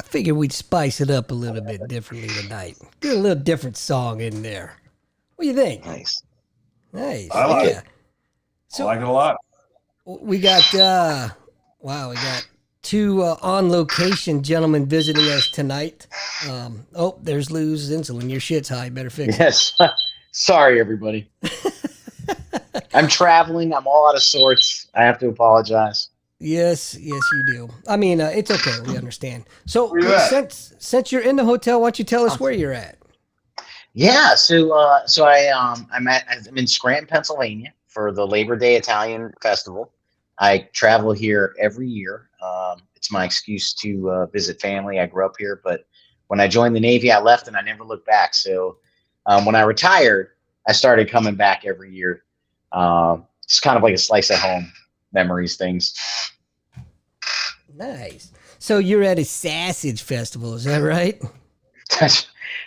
I figured we'd spice it up a little bit differently tonight. Get a little different song in there. What do you think? Nice. Nice, I like it. yeah. I So like it a lot. we got wow, we got two on location gentlemen visiting us tonight. Oh, there's Lou's insulin. Your shit's high. Better fix it. Yes. Sorry, everybody. I'm traveling. I'm all out of sorts. I have to apologize. Yes, yes, you do. I mean, it's okay. We understand. So, Where you at? since you're in the hotel, why don't you tell us where you're at? Yeah. I'm in Scranton, Pennsylvania for the Labor Day Italian Festival. I travel here every year. It's my excuse to visit family. I grew up here, but when I joined the Navy, I left and I never looked back. So when I retired, I started coming back every year. It's kind of like a slice of home memories things. Nice. So you're at a sausage festival, is that right?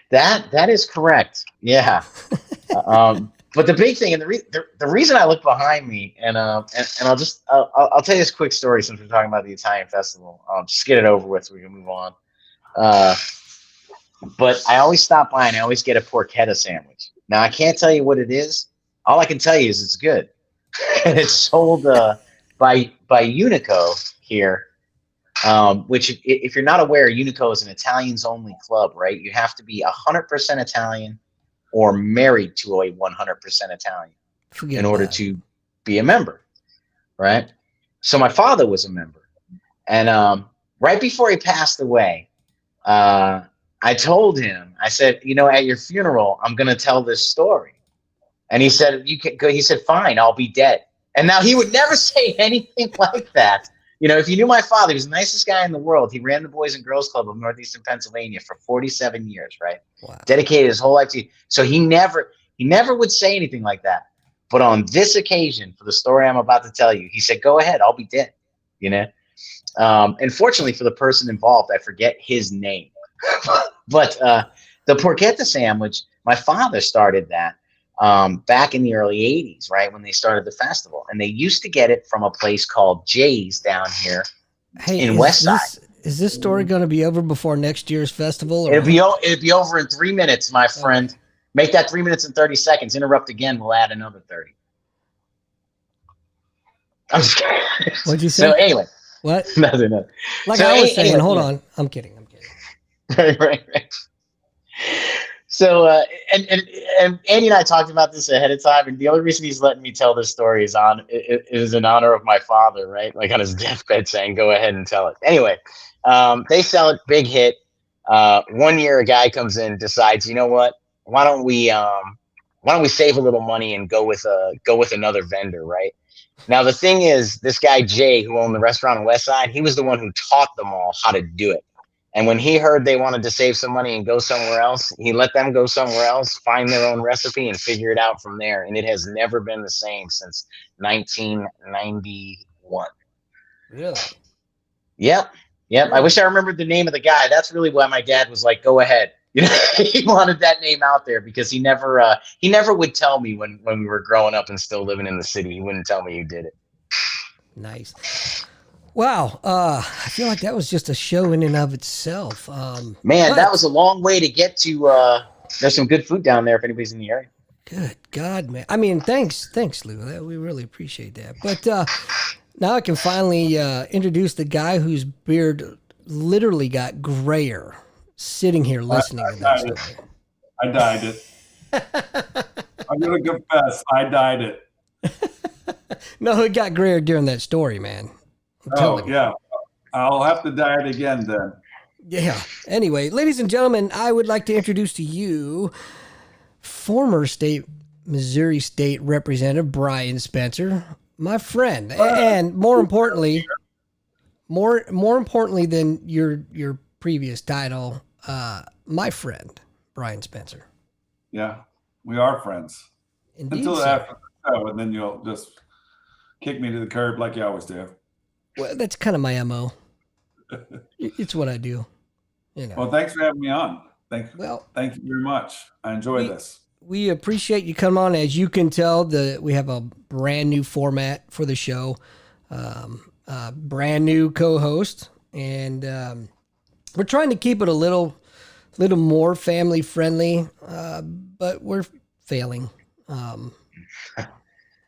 That is correct. Yeah. But the big thing, and the reason I look behind me, and I'll tell you this quick story since we're talking about the Italian festival. Just get it over with so we can move on. But I always stop by and I always get a porchetta sandwich. Now I can't tell you what it is. All I can tell you is it's good. And it's sold by Unico here. Which, if you're not aware, Unico is an Italians only club, right? You have to be 100% Italian or married to a 100% Italian in order to be a member, right? So my father was a member, and right before he passed away, I told him, I said, at your funeral, I'm going to tell this story, and he said, "You can go." He said, "Fine, I'll be dead." And now he would never say anything like that. If you knew my father, he was the nicest guy in the world. He ran the Boys and Girls Club of Northeastern Pennsylvania for 47 years, right? Wow. Dedicated his whole life to you. So he never would say anything like that. But on this occasion, for the story I'm about to tell you, he said, "Go ahead, I'll be dead." And fortunately for the person involved, I forget his name. But the porchetta sandwich, my father started that back in the early 80s, right, when they started the festival. And they used to get it from a place called Jay's down here in West Side. Is this story going to be over before next year's festival? Or It'll be over in 3 minutes, my friend. Okay. Make that 3 minutes and 30 seconds. Interrupt again, we'll add another 30. I'm just kidding. What'd you say? So anyway. What? Nothing. Like so I was saying, hold on. I'm kidding. Right. So, and Andy and I talked about this ahead of time, and the only reason he's letting me tell this story is in honor of my father, right? Like on his deathbed, saying, "Go ahead and tell it." Anyway, they sell it, big hit. 1 year, a guy comes in, decides, you know what? Why don't we save a little money and go with another vendor, right? Now the thing is, this guy Jay, who owned the restaurant on West Side, he was the one who taught them all how to do it. And when he heard they wanted to save some money and go somewhere else, he let them go somewhere else, find their own recipe, and figure it out from there. And it has never been the same since 1991. Really? Yep. Really? I wish I remembered the name of the guy. That's really why my dad was like, "Go ahead." He wanted that name out there because he never would tell me when we were growing up and still living in the city. He wouldn't tell me who did it. Nice. Wow, I feel like that was just a show in and of itself. That was a long way to get to. There's some good food down there if anybody's in the area. Good God, man. I mean, thanks, Lou. We really appreciate that. But now I can finally introduce the guy whose beard literally got grayer sitting here listening to that story. I dyed it. I'm going to confess, I dyed it. No, it got grayer during that story, man. Yeah. I'll have to dye it again then. Yeah. Anyway, ladies and gentlemen, I would like to introduce to you former Missouri State Representative Bryan Spencer, my friend, and more importantly than your previous title, my friend, Bryan Spencer. Yeah, we are friends. Indeed, until sir. After the show, and then you'll just kick me to the curb like you always do. Well, that's kind of my MO. It's what I do. Well, thanks for having me on. Thank you very much. I enjoy this. We appreciate you coming on. As you can tell, we have a brand new format for the show, brand new co-host, and we're trying to keep it a little more family friendly, but we're failing. Um,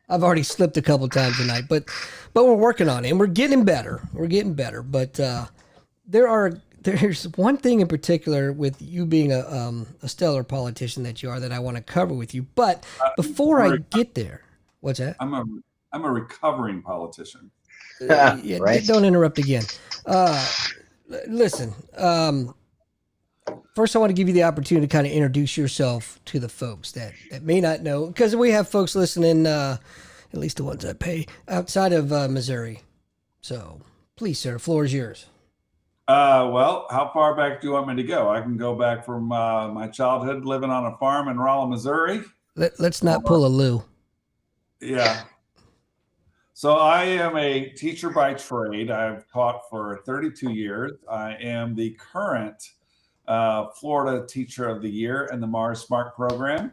I've already slipped a couple times tonight, but we're working on it and we're getting better. We're getting better. But there's one thing in particular with you being a stellar politician that you are that I want to cover with you. But before I get there, what's that? I'm a recovering politician. Yeah, Right? don't interrupt again. Uh, listen, first I want to give you the opportunity to kind of introduce yourself to the folks that may not know, because we have folks listening, at least the ones that pay, outside of Missouri. So please, sir, the floor is yours. Well, how far back do you want me to go? I can go back from my childhood living on a farm in Rolla, Missouri. Let's not pull a Lou. Yeah. So I am a teacher by trade. I've taught for 32 years. I am the current Florida Teacher of the Year in the Mars Smart program.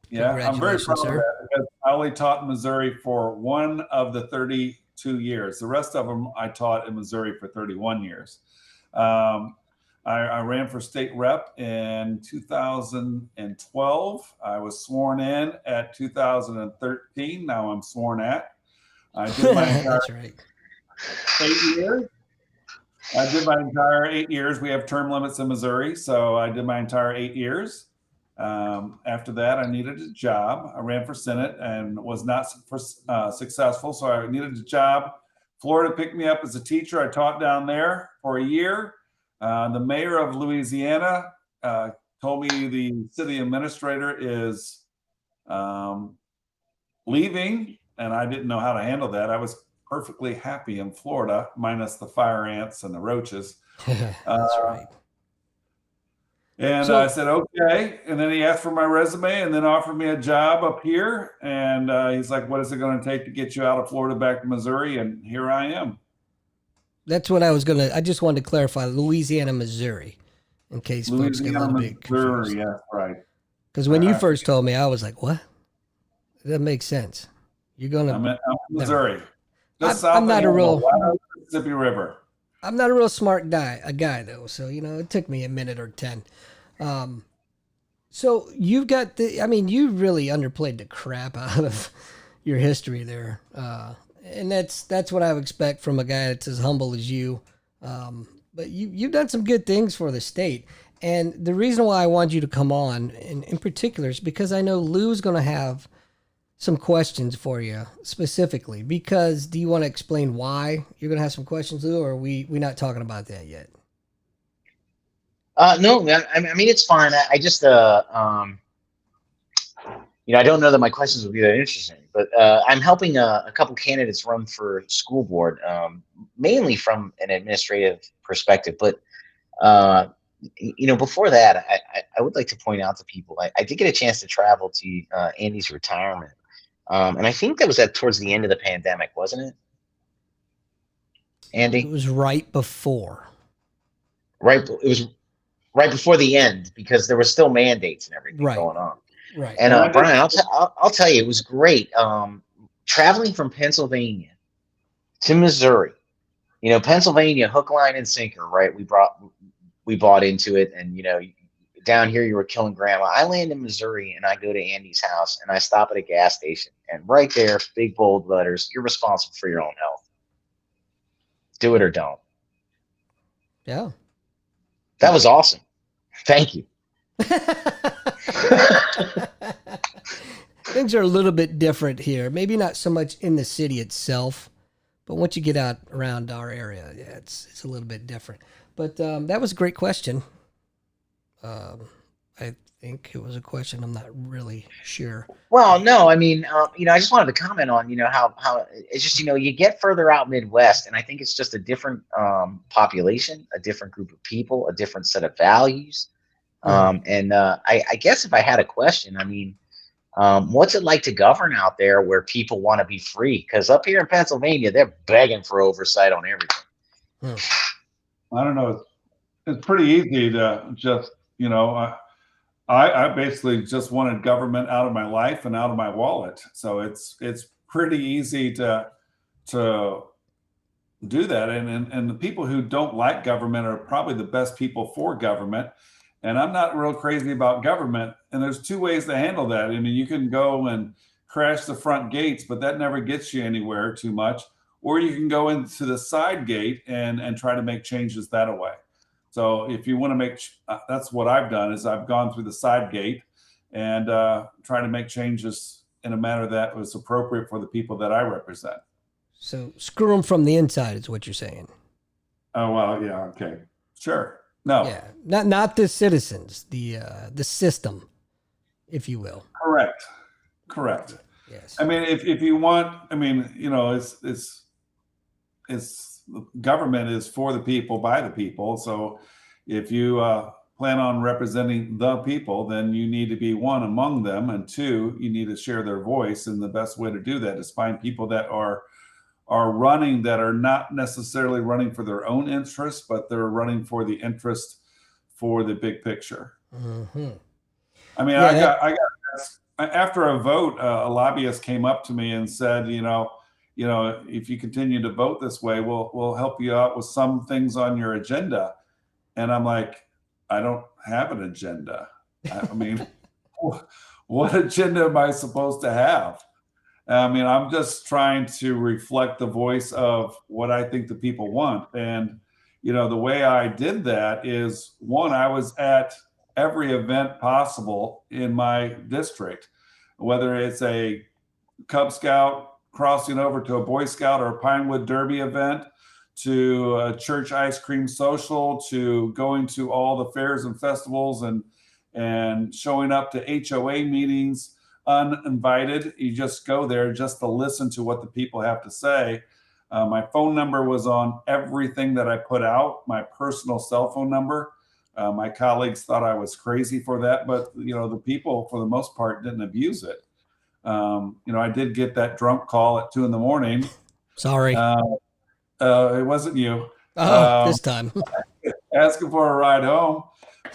Yeah, I'm very proud Congratulations, of sir. that because I only taught in Missouri for one of the 32 years. The rest of them I taught in Missouri for 31 years. I ran for state rep in 2012. I was sworn in at 2013. Now I'm sworn at. I did my entire That's right. 8 years. I did my entire 8 years. We have term limits in Missouri, so I did my entire 8 years. After that, I needed a job. I ran for Senate and was not successful, so I needed a job. Florida picked me up as a teacher. I taught down there for a year. The mayor of Louisiana told me the city administrator is leaving, and I didn't know how to handle that. I was perfectly happy in Florida, minus the fire ants and the roaches. That's right. And So I said, okay. And then he asked for my resume and then offered me a job up here. And he's like, what is it going to take to get you out of Florida back to Missouri? And here I am. that's what I just wanted to clarify Louisiana, Missouri, in case folks get a Louisiana, little bit confused. Missouri. Yeah, right. Because when you first told me, I was like, what? That makes sense. You're going I'm to. in Missouri, just I'm south of not a Hannibal, real. right on the Mississippi River. I'm not a real smart guy though. So it took me a minute or 10. Um, so you've got the. I mean, you really underplayed the crap out of your history there, and that's what I would expect from a guy that's as humble as you. But you've done some good things for the state, and the reason why I want you to come on, in particular, is because I know Lou's going to have some questions for you specifically. Because do you want to explain why you're going to have some questions, Lou, or are we not talking about that yet? No, I mean it's fine. I just I don't know that my questions would be that interesting, but I'm helping a couple candidates run for school board, mainly from an administrative perspective. But before that, I would like to point out to people I did get a chance to travel to Andy's retirement, and I think that was towards the end of the pandemic, wasn't it, It Andy? was right before. Right, it was right before the end because there were still mandates and everything Right. going on. Right. And And I did. Bryan, I'll tell you, it was great. Traveling from Pennsylvania to Missouri, Pennsylvania, hook, line, and sinker, right? We bought into it, and down here you were killing grandma. I land in Missouri, and I go to Andy's house, and I stop at a gas station, and right there, big bold letters, you're responsible for your own health. Do it or don't. Yeah. That was awesome. Thank you. Things are a little bit different here. Maybe not so much in the city itself, but once you get out around our area, yeah, it's a little bit different. But that was a great question. I think it was a question. I'm not really sure. Well, no, I mean, I just wanted to comment on, how it's just, you get further out Midwest, and I think it's just a different population, a different group of people, a different set of values. And I guess if I had a question, I mean, what's it like to govern out there where people want to be free? Because up here in Pennsylvania, they're begging for oversight on everything. I don't know. It's pretty easy to just, I basically just wanted government out of my life and out of my wallet. So it's pretty easy to do that. And the people who don't like government are probably the best people for government. And I'm not real crazy about government. And there's two ways to handle that. I mean, you can go and crash the front gates, but that never gets you anywhere too much. Or you can go into the side gate and try to make changes that way. So if you want to make, that's what I've done is I've gone through the side gate and try to make changes in a manner that was appropriate for the people that I represent. So screw them from the inside is what you're saying. Oh, well, yeah, okay. Sure. No, Yeah, not the citizens, the system, if you will. correct. Correct. Yes. I mean, if you want, I mean, it's government is for the people by the people. So if you plan on representing the people, then you need to be one among them, and two, you need to share their voice. And the best way to do that is find people that are running that are not necessarily running for their own interests, but they're running for the interest for the big picture. Mm-hmm. I mean, Yeah, I got after a vote, a lobbyist came up to me and said, if you continue to vote this way, we'll help you out with some things on your agenda. And I'm like, I don't have an agenda. I mean, what agenda am I supposed to have? I mean, I'm just trying to reflect the voice of what I think the people want. And, the way I did that is one, I was at every event possible in my district, whether it's a Cub Scout crossing over to a Boy Scout or a Pinewood Derby event, to a church ice cream social, to going to all the fairs and festivals and showing up to HOA meetings uninvited. You just go there just to listen to what the people have to say. My phone number was on everything that I put out, my personal cell phone number. My colleagues thought I was crazy for that, but the people, for the most part, didn't abuse it. I did get that drunk call at 2 a.m. sorry. It wasn't you. Oh, this time. Asking for a ride home,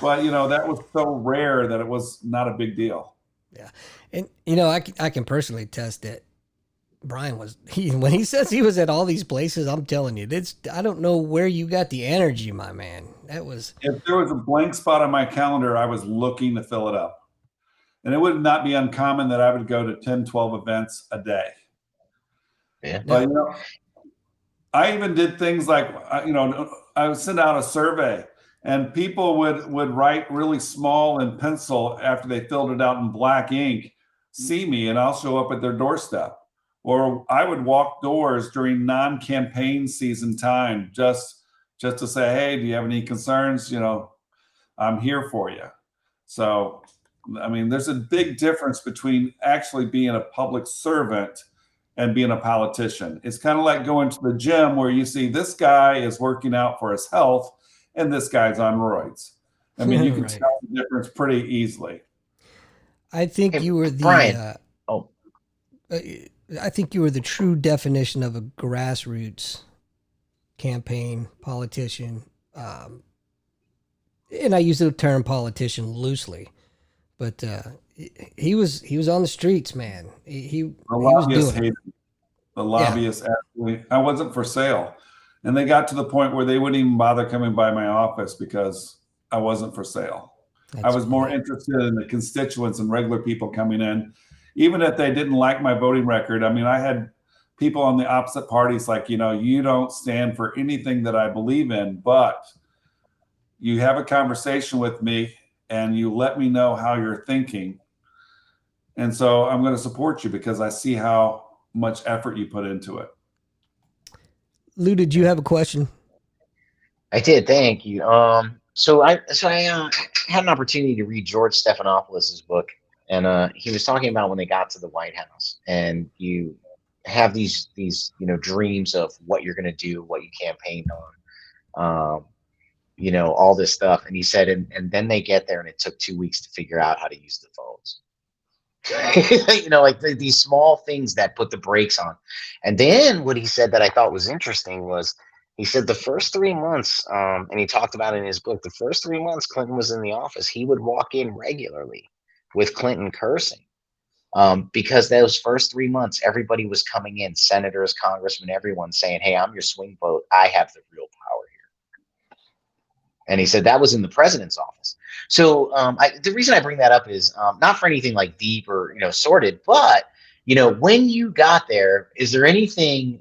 but that was so rare that it was not a big deal. Yeah, and I can personally attest that Bryan when he says he was at all these places. I'm telling you, I don't know where you got the energy, my man. That was If there was a blank spot on my calendar, I was looking to fill it up. And it would not be uncommon that I would go to 10, 12 events a day. Yeah. But, I even did things like, I would send out a survey and people would write really small in pencil after they filled it out in black ink, see me, and I'll show up at their doorstep. Or I would walk doors during non-campaign season time just to say, hey, do you have any concerns? I'm here for you. So, I mean, there's a big difference between actually being a public servant and being a politician. It's kind of like going to the gym where you see this guy is working out for his health and this guy's on roids. I mean, you can right. tell the difference pretty easily. I think Hey, you were the. Bryan. Oh, I think you were the true definition of a grassroots campaign politician. And I use the term politician loosely, but he was on the streets, man. He The was lobbyists doing it. hated it. The lobbyists absolutely. I wasn't for sale. And they got to the point where they wouldn't even bother coming by my office because I wasn't for sale. I was more interested in the constituents and regular people coming in, even if they didn't like my voting record. I mean, I had people on the opposite parties like, you don't stand for anything that I believe in, but you have a conversation with me and you let me know how you're thinking. And so I'm going to support you because I see how much effort you put into it. Lou, did you have a question? I did. Thank you. So I had an opportunity to read George Stephanopoulos' book, and he was talking about when they got to the White House, and you have these dreams of what you're going to do, what you campaigned on, all this stuff. And he said, and then they get there, and it took 2 weeks to figure out how to use the phones. Like these small things that put the brakes on. And then what he said that I thought was interesting was he said the first 3 months, and he talked about in his book, the first 3 months Clinton was in the office, he would walk in regularly with Clinton cursing because those first 3 months, everybody was coming in, senators, congressmen, everyone saying, "Hey, I'm your swing vote. I have the real power here." And he said that was in the president's office. So the reason I bring that up is not for anything like deep or sordid, but when you got there, is there anything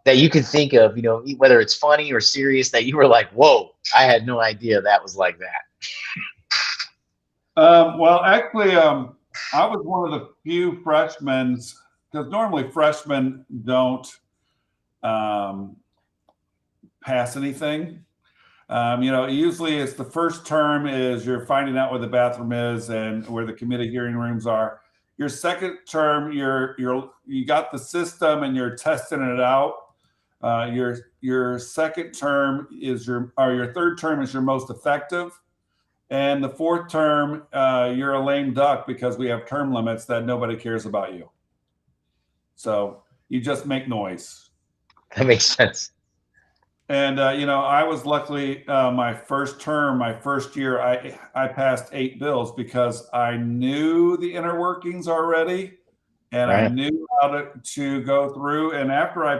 that you can think of, whether it's funny or serious, that you were like, "Whoa, I had no idea that was like that"? Well, actually, I was one of the few freshmen, because normally freshmen don't pass anything. Usually it's the first term is you're finding out where the bathroom is and where the committee hearing rooms are. Your second term, you got the system and you're testing it out. Your second term is your third term is your most effective. And the fourth term, you're a lame duck because we have term limits that nobody cares about you. So you just make noise. That makes sense. And I was luckily my first term, my first year, I passed 8 bills because I knew the inner workings already, and I Right. knew how to go through. And after I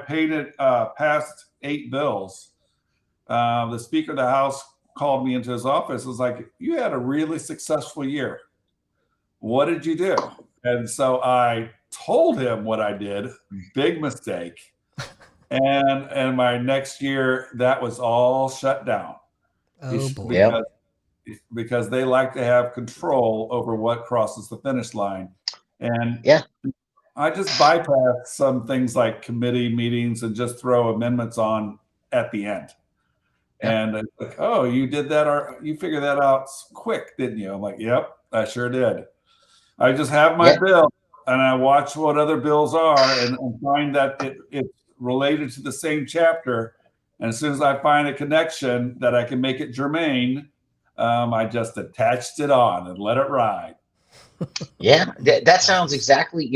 passed 8 bills, the Speaker of the House called me into his office. Was like, "You had a really successful year. What did you do?" And so I told him what I did. Big mistake. And my next year, that was all shut down. Oh boy. Yep. Because they like to have control over what crosses the finish line. And Yeah. I just bypass some things like committee meetings and just throw amendments on at the end. Yeah. And it's like, "Oh, you did that, or you figured that out quick, didn't you?" I'm like, "Yep, I sure did." I just have my Yeah. bill and I watch what other bills are and find that it's related to the same chapter. And as soon as I find a connection that I can make it germane, I just attached it on and let it ride. Yeah. That sounds Nice. exactly,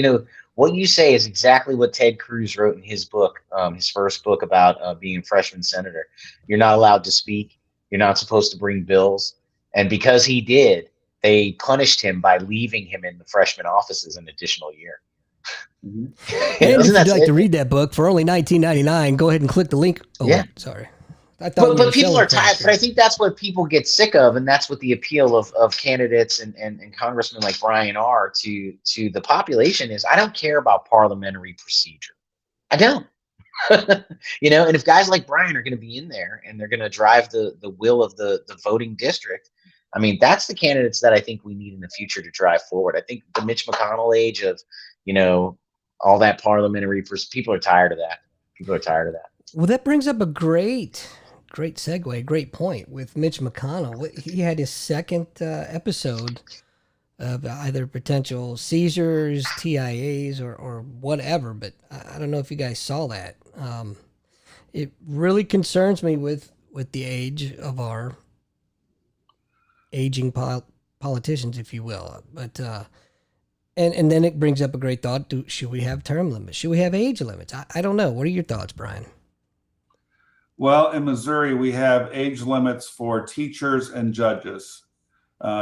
what you say is exactly what Ted Cruz wrote in his book, his first book about being a freshman senator. You're not allowed to speak. You're not supposed to bring bills. And because he did, they punished him by leaving him in the freshman offices an additional year. Mhm. And Isn't if you'd that like to it? read that book for only $19.99, go ahead and click the link. Oh Yeah. wait, sorry. I thought But you were people selling are tired. credits But I here. think that's what people get sick of, and that's what the appeal of candidates and congressmen like Bryan are to the population is. I don't care about parliamentary procedure. I don't. And if guys like Bryan are going to be in there and they're going to drive the will of the voting district, I mean, that's the candidates that I think we need in the future to drive forward. I think the Mitch McConnell age of, all that parliamentary, people are tired of that. People are tired of that. Well, that brings up a great segue, great point with Mitch McConnell. He had his second episode of either potential seizures, TIAs, or whatever. But I don't know if you guys saw that. It really concerns me with the age of our aging politicians, if you will. But and then it brings up a great thought: should we have term limits? Should we have age limits? I don't know. What are your thoughts, Bryan? Well, in Missouri, we have age limits for teachers and judges.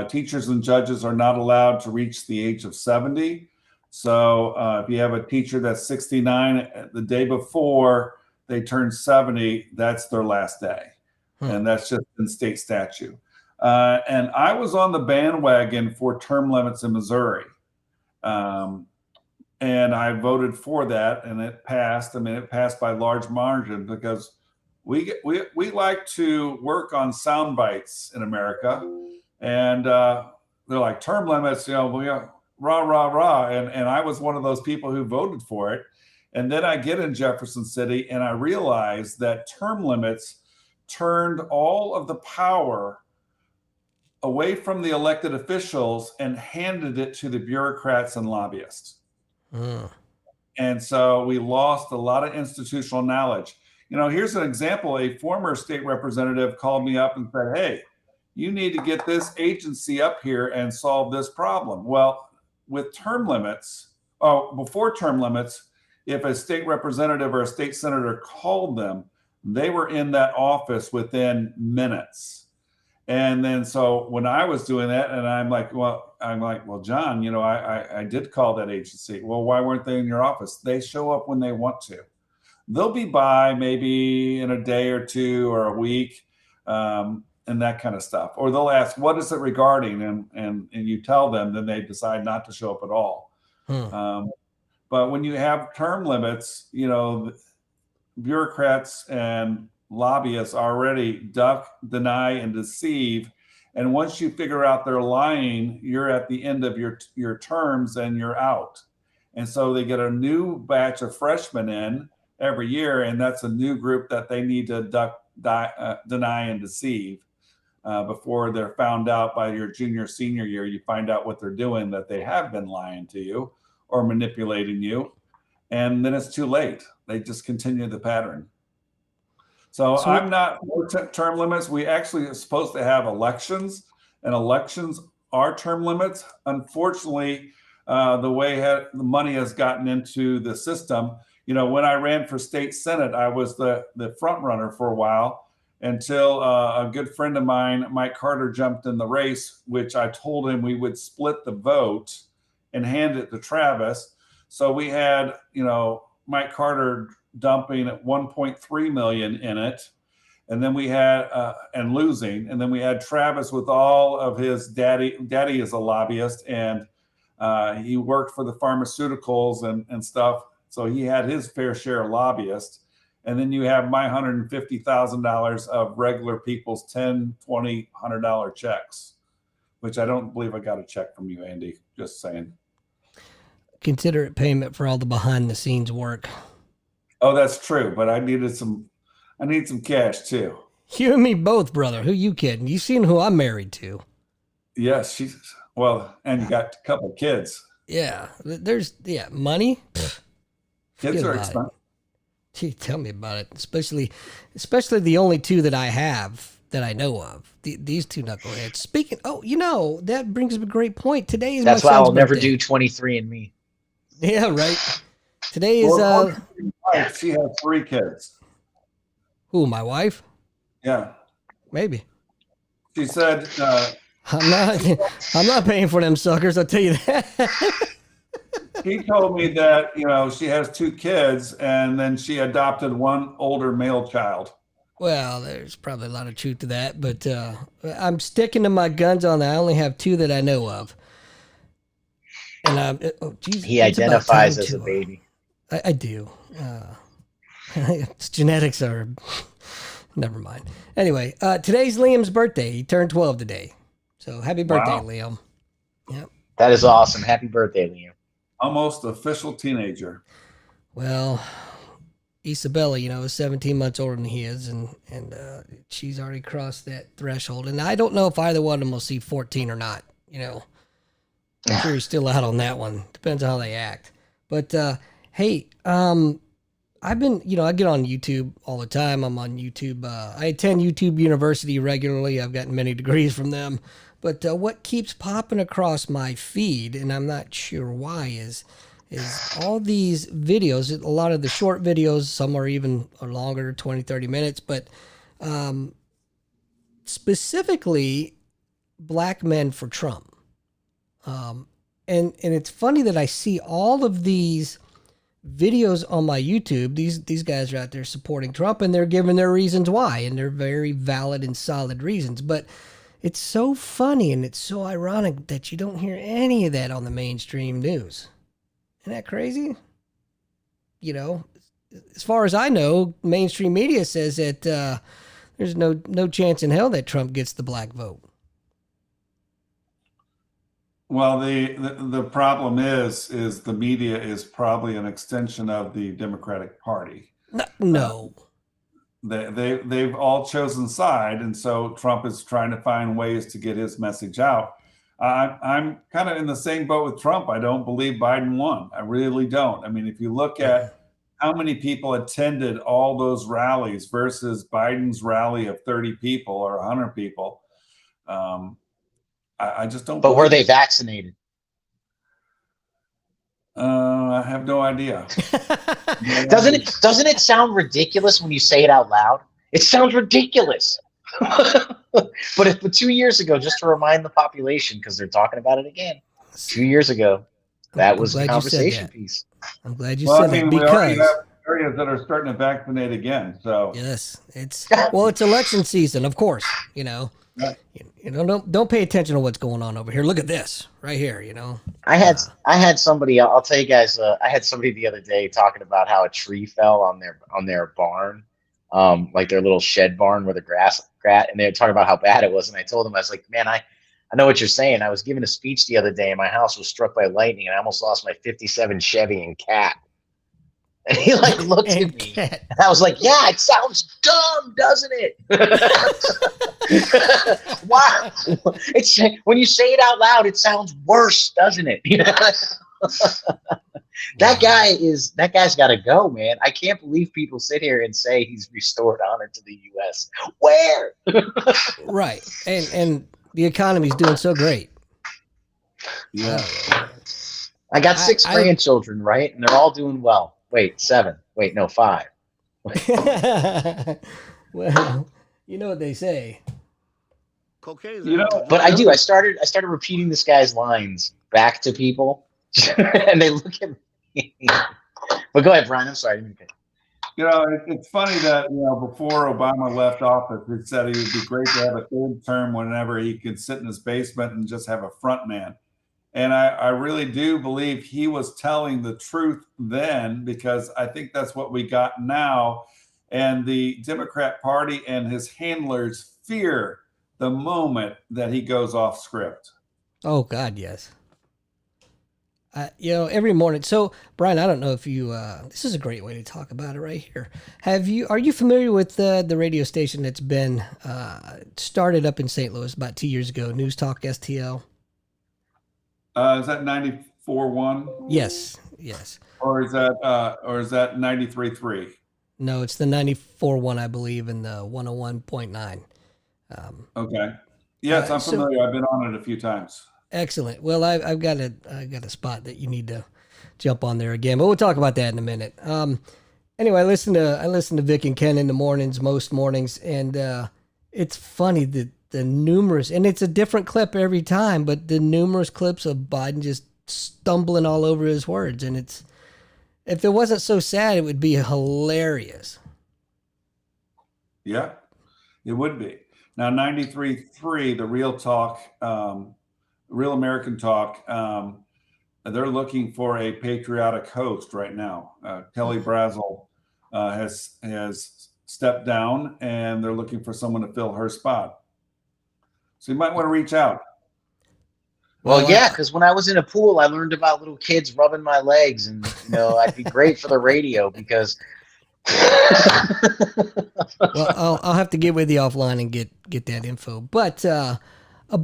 Teachers and judges are not allowed to reach the age of 70. So if you have a teacher that's 69, the day before they turn 70, that's their last day. And that's just in state statute. And I was on the bandwagon for term limits in Missouri. And I voted for that, and it passed. I mean, it passed by large margin because we like to work on sound bites in America, and they're like term limits, rah rah rah, and I was one of those people who voted for it. And then I get in Jefferson City, and I realize that term limits turned all of the power away from the elected officials and handed it to the bureaucrats and lobbyists. And so we lost a lot of institutional knowledge. Here's an example. A former state representative called me up and said, "Hey, you need to get this agency up here and solve this problem." Well, with term limits, before term limits, if a state representative or a state senator called them, they were in that office within minutes. And then so when I was doing that, and I'm like, well, John, I did call that agency. Well, why weren't they in your office? They show up when they want to. They'll be by maybe in a day or two or a week, and that kind of stuff. Or they'll ask, what is it regarding? And you tell them, then they decide not to show up at all. But when you have term limits, bureaucrats and lobbyists already duck, deny, and deceive. And once you figure out they're lying, you're at the end of your terms and you're out. And so they get a new batch of freshmen in every year, and that's a new group that they need to duck, deny, and deceive before they're found out by your junior, senior year. You find out what they're doing, that they have been lying to you or manipulating you, and then it's too late. They just continue the pattern. So I'm not for term limits. We actually are supposed to have elections, and elections are term limits. Unfortunately, the way the money has gotten into the system, when I ran for state senate, I was the front runner for a while until a good friend of mine, Mike Carter, jumped in the race, which I told him we would split the vote and hand it to Travis. So we had, Mike Carter dumping at 1.3 million in it. And then we had, and losing. And then we had Travis with all of his daddy is a lobbyist, and he worked for the pharmaceuticals and stuff. So he had his fair share of lobbyists. And then you have my $150,000 of regular people's $10, $20, $100 checks, which I don't believe I got a check from you, Andy. Just saying. Consider it payment for all the behind the scenes work. Oh, that's true. But I need some cash too. You and me both, brother. Who you kidding? You seen who I'm married to? Yes, and you got a couple of kids. Yeah, money. Kids are expensive. Gee, tell me about it. Especially the only two that I have that I know of. These two knuckleheads. Speaking. Oh, that brings up a great point. Today is that's my why son's I'll never birthday. do 23andMe. Yeah, right. Today is She has 3 kids. Who, my wife? Yeah. Maybe. She said I'm not paying for them suckers, I'll tell you that. He told me that, she has 2 kids and then she adopted one older male child. Well, there's probably a lot of truth to that, but I'm sticking to my guns on that. I only have 2 that I know of. And he identifies as a baby. I do. Genetics are. Never mind. Anyway, today's Liam's birthday. He turned 12 today. So happy birthday, wow. Liam. Yep. That is awesome. Happy birthday, Liam. Almost official teenager. Well, Isabella, is 17 months older than he is, and she's already crossed that threshold. And I don't know if either one of them will see 14 or not. I'm sure he's still out on that one. Depends on how they act. But hey, I've been, I get on YouTube all the time. I'm on YouTube. I attend YouTube University regularly. I've gotten many degrees from them. But what keeps popping across my feed, and I'm not sure why, is all these videos, a lot of the short videos, some are even longer, 20, 30 minutes, but specifically Black Men for Trump. And it's funny that I see all of these videos on my YouTube. These guys are out there supporting Trump, and they're giving their reasons why, and they're very valid and solid reasons. But it's so funny and it's so ironic that you don't hear any of that on the mainstream news. Isn't that crazy? As far as I know, mainstream media says that there's no chance in hell that Trump gets the black vote. Well, the problem is the media is probably an extension of the Democratic Party. No. They've all chosen side, and so Trump is trying to find ways to get his message out. I'm kind of in the same boat with Trump. I don't believe Biden won. I really don't. I mean, if you look at how many people attended all those rallies versus Biden's rally of 30 people or 100 people, I just don't. But were they vaccinated? I have no idea. Doesn't it sound ridiculous when you say it out loud? It sounds ridiculous. But 2 years ago, just to remind the population, because they're talking about it again. 2 years ago, that I'm was the glad you said conversation that. piece. I'm glad you Well, I said that mean, we already have because areas that are starting to vaccinate again. So, yes, it's election season, of course. yeah. Don't pay attention to what's going on over here. Look at this right here. I had somebody. I'll tell you guys. I had somebody the other day talking about how a tree fell on their barn, like their little shed barn where the grass, and they were talking about how bad it was. And I told them, I was like, man, I know what you're saying. I was giving a speech the other day, and my house was struck by lightning, and I almost lost my '57 Chevy and cat. And he like looked at And me, cat. and I was like, "Yeah, it sounds dumb, doesn't it?" Wow, it's when you say it out loud, it sounds worse, doesn't it? That guy's got to go, man. I can't believe people sit here and say he's restored honor to the U.S. Where? Right, and the economy's doing so great. Yeah. I got six I- grandchildren, right, and they're all doing well. Wait, 7. Wait, no, 5. Well, you know what they say. Cocaine. You know, But I do. I started repeating this guy's lines back to people, and they look at me. But go ahead, Brian. I'm sorry. You know, it's funny that, before Obama left office, he said it would be great to have a third term whenever he could sit in his basement and just have a front man. And I really do believe he was telling the truth then, because I think that's what we got now. And the Democrat Party and his handlers fear the moment that he goes off script. Oh God, yes. Every morning. So, Brian, I don't know if you. This is a great way to talk about it right here. Are you familiar with the radio station that's been started up in St. Louis about 2 years ago? News Talk STL. Is that 94.1? Yes. Or is that 93.3? No, it's the 94.1, I believe, and the 101.9. Okay. Yes, I'm familiar. I've been on it a few times. Excellent. Well, I've got a spot that you need to jump on there again, but we'll talk about that in a minute. Anyway, I listen to Vic and Ken in the mornings, most mornings, and it's funny that the numerous, and it's a different clip every time, but the numerous clips of Biden just stumbling all over his words, and if it wasn't so sad, it would be hilarious. Yeah, it would be. Now, 93.3, the Real Talk, Real American Talk, they're looking for a patriotic host right now. Kelly Brazel has stepped down, and they're looking for someone to fill her spot. So you might want to reach out. Well, yeah, because when I was in a pool, I learned about little kids rubbing my legs, and I'd be great for the radio because. Well, I'll have to get with you offline and get that info. But a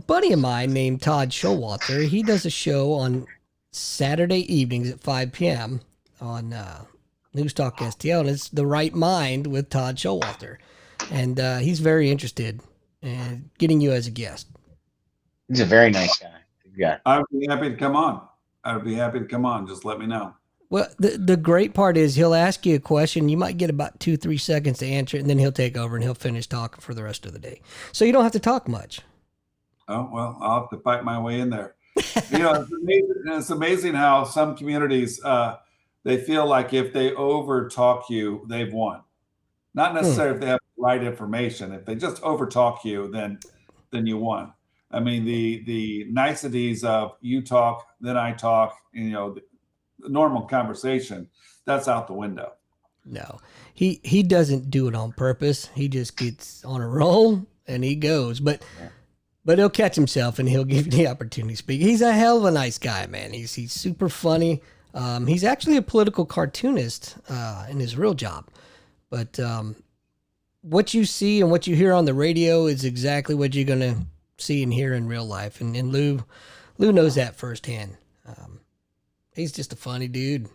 buddy of mine named Todd Showalter, he does a show on Saturday evenings at 5 p.m. on News Talk STL, and it's The Right Mind with Todd Showalter, and he's very interested in getting you as a guest. He's a very nice guy. Yeah. I would be happy to come on. Just let me know. Well, the great part is he'll ask you a question. You might get about 2-3 seconds to answer it, and then he'll take over and he'll finish talking for the rest of the day. So you don't have to talk much. Oh, well, I'll have to fight my way in there. It's amazing how some communities, they feel like if they over talk you, they've won. Not necessarily if they have the right information. If they just over talk you, then you won. I mean, the niceties of you talk, then I talk, the normal conversation, that's out the window. No, he doesn't do it on purpose. He just gets on a roll and he goes. But he'll catch himself and he'll give you the opportunity to speak. He's a hell of a nice guy, man. He's super funny. He's actually a political cartoonist in his real job. But what you see and what you hear on the radio is exactly what you're going to see and hear in real life. And Lou knows that firsthand. He's just a funny dude.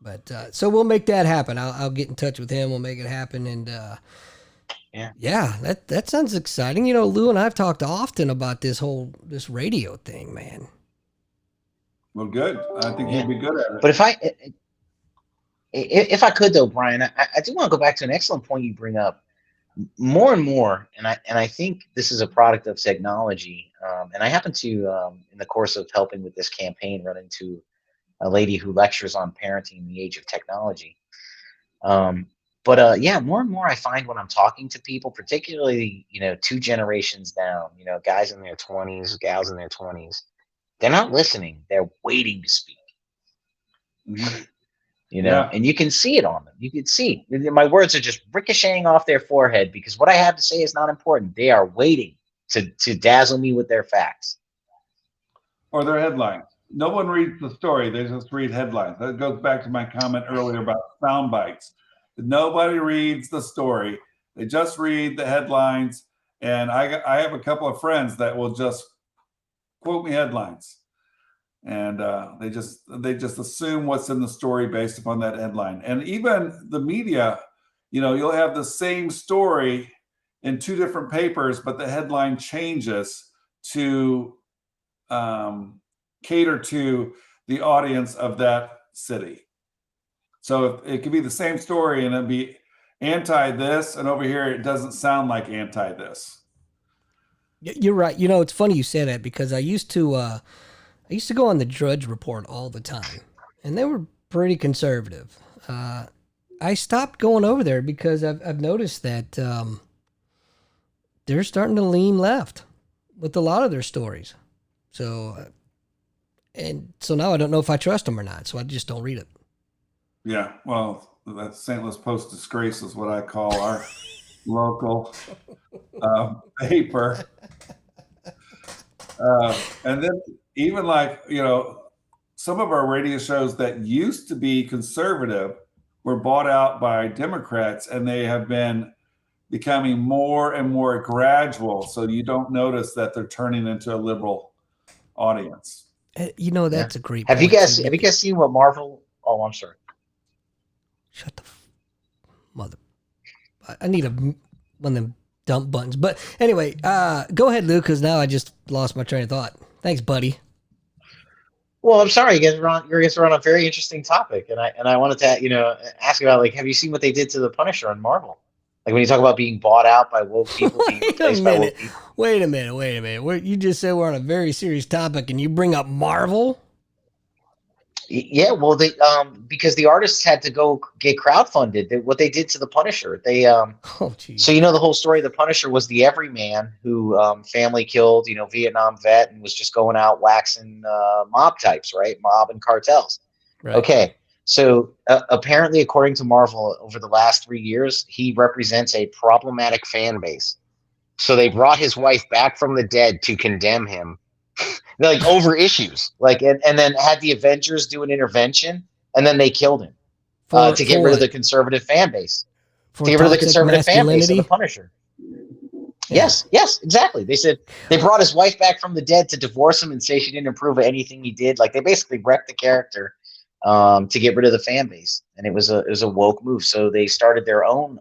But so we'll make that happen. I'll get in touch with him. We'll make it happen. And yeah, that sounds exciting. Lou and I've talked often about this radio thing, man. Well, good. I think you'd be good at it. But if I could though, Brian, I do want to go back to an excellent point you bring up more and more, and I think this is a product of technology. And I happen to, in the course of helping with this campaign, run into a lady who lectures on parenting in the age of technology. Um, but yeah, more and more I find when I'm talking to people, particularly, two generations down, guys in their 20s, gals in their 20s, they're not listening. They're waiting to speak. Mhm. And you can see it on them. You can see my words are just ricocheting off their forehead because what I have to say is not important. They are waiting to dazzle me with their facts. Or their headlines. No one reads the story. They just read headlines. That goes back to my comment earlier about sound bites. Nobody reads the story. They just read the headlines. And I have a couple of friends that will just quote me headlines. And they just assume what's in the story based upon that headline. And even the media, you'll have the same story in two different papers, but the headline changes to cater to the audience of that city. So it could be the same story and it'd be anti this, and over here it doesn't sound like anti this. You're right. It's funny you say that because I used to go on the Drudge Report all the time, and they were pretty conservative. I stopped going over there because I've noticed that they're starting to lean left with a lot of their stories. So, and so now I don't know if I trust them or not. So I just don't read it. Yeah, well, that St. Louis Post disgrace is what I call our local paper. And then even like, some of our radio shows that used to be conservative were bought out by Democrats, and they have been becoming more and more gradual. So you don't notice that they're turning into a liberal audience. Yeah. That's a great Have you point. guys So have you guys seen what Marvel? Oh, I'm sorry. shut the mother. I need one of them dump buttons. But anyway, go ahead, Lou, because now I just lost my train of thought. Thanks, buddy. Well, I'm sorry, you guys are on a very interesting topic, and I wanted to, ask about, like, have you seen what they did to the Punisher on Marvel? Like when you talk about being bought out by woke people, being Wait a replaced by minute. woke people. Wait a minute. Wait a minute. You just said we're on a very serious topic, and you bring up Marvel. Yeah, well, they because the artists had to go get crowdfunded. What they did to the Punisher, Oh, so jeez. the whole story of the Punisher was the everyman who family killed, Vietnam vet, and was just going out waxing mob types, right? Mob and cartels. Right. Okay, so apparently, according to Marvel, over the last 3 years, he represents a problematic fan base. So they brought his wife back from the dead to condemn him, like over issues, like and then had the Avengers do an intervention, and then they killed him For to for get rid of the what? conservative fan base, For to get rid of the toxic conservative fan base of the masculinity. Punisher. Yeah. Yes, exactly. They said they brought his wife back from the dead to divorce him and say she didn't approve of anything he did. Like they basically wrecked the character to get rid of the fan base, and it was a woke move. So they started their own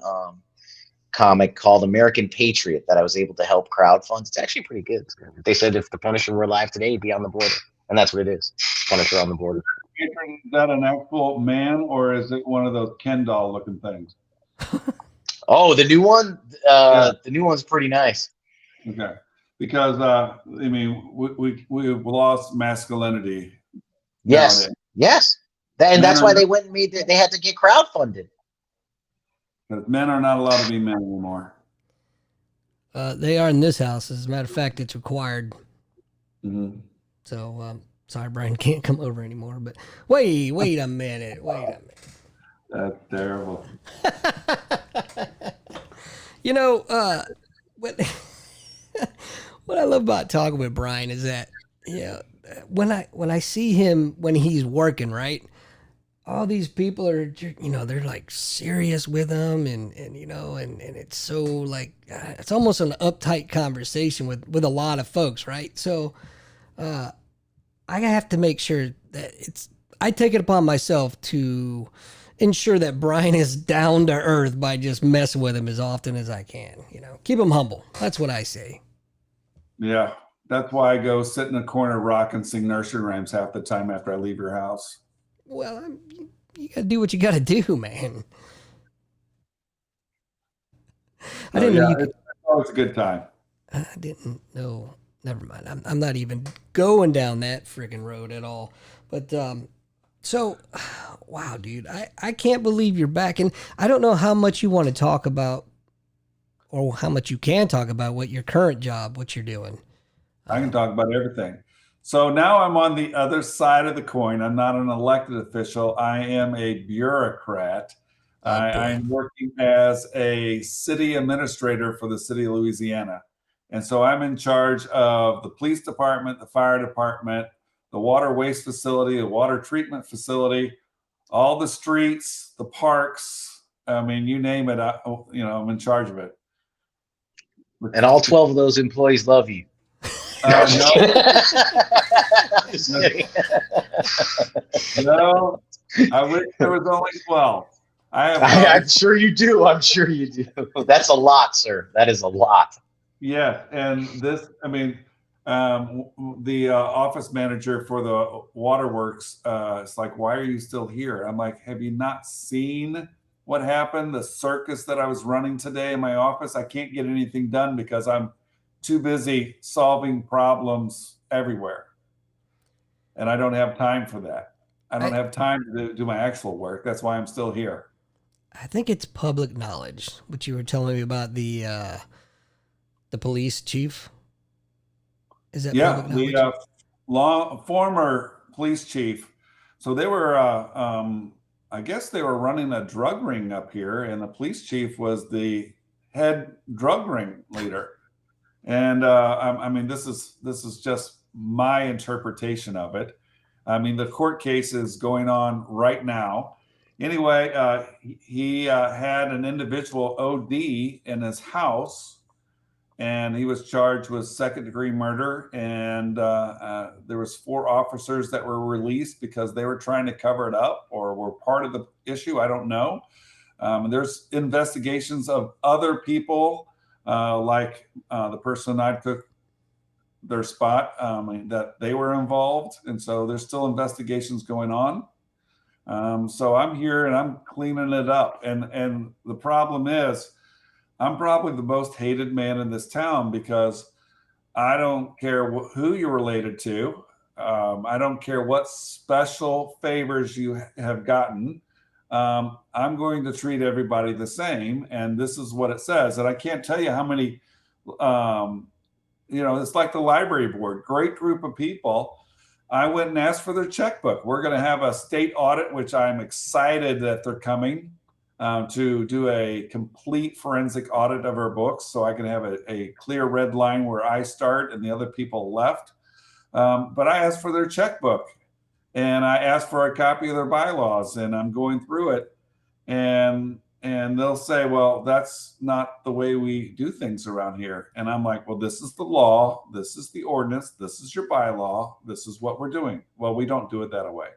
comic called American Patriot that I was able to help crowdfund. It's actually pretty good. They said if the Punisher were alive today, he'd be on the border, and that's what it is. Punisher on the border. Is that an actual man, or is it one of those Ken doll looking things? Oh, the new one. Yeah. The new one's pretty nice. Okay. Because we've lost masculinity Yes, nowadays. yes. And Men that's are why they went and made. They had to get crowdfunded. because men are not allowed to be men anymore. They are in this house. As a matter of fact, it's required. Mm-hmm. So, sorry, Brian can't come over anymore. But wait a minute. Wait a minute. That's terrible. What what I love about talking with Brian is that when I see him when he's working, right? All these people are they're like serious with him, and it's so like it's almost an uptight conversation with a lot of folks, right? So I have to make sure that I take it upon myself to ensure that Brian is down to earth by just messing with him as often as I can. Keep him humble. That's what I say. Yeah. That's why I go sit in a corner, rock, and sing nursery rhymes half the time after I leave your house. Well, you gotta do what you gotta do, man. I didn't know you could. It's always a good time. I didn't know. Never mind. I'm not even going down that freaking road at all. But so, wow, dude, I can't believe you're back, and I don't know how much you want to talk about, or how much you can talk about what your current job, what you're doing. I can talk about everything. So now I'm on the other side of the coin. I'm not an elected official. I am a bureaucrat. Oh boy. I'm working as a city administrator for the city of Louisiana. And so I'm in charge of the police department, the fire department, the water waste facility, the water treatment facility, all the streets, the parks. I mean, you name it, I'm in charge of it. And all 12 of those employees love you. No, Just kidding. no, I wish there was only 12. I'm sure you do. I'm sure you do. That's a lot, sir. That is a lot. Yeah, and this, I mean, the office manager for the waterworks, it's like, why are you still here? I'm like, have you not seen what happened? The circus that I was running today in my office? I can't get anything done because I'm too busy solving problems everywhere. And I don't have time for that. I don't have time to do my actual work. That's why I'm still here. I think it's public knowledge what you were telling me about the police chief. Is that public knowledge? The former police chief. So they were, I guess they were running a drug ring up here, and the police chief was the head drug ring leader. And I mean, this is just my interpretation of it. I mean, the court case is going on right now. Anyway, he had an individual OD in his house, and he was charged with second-degree murder. And there was 4 officers that were released because they were trying to cover it up or were part of the issue. I don't know. There's investigations of other people, like the person I took their spot, that they were involved. And so there's still investigations going on. So I'm here and I'm cleaning it up. And the problem is, I'm probably the most hated man in this town because I don't care who you're related to. I don't care what special favors you have gotten. I'm going to treat everybody the same. And this is what it says. And I can't tell you how many, it's like the library board, great group of people. I went and asked for their checkbook. We're going to have a state audit, which I'm excited that they're coming to do a complete forensic audit of our books so I can have a clear red line where I start and the other people left. But I asked for their checkbook, and I asked for a copy of their bylaws, and I'm going through it. And they'll say, well, that's not the way we do things around here. And I'm like, well, this is the law. This is the ordinance. This is your bylaw. This is what we're doing. Well, we don't do it that way.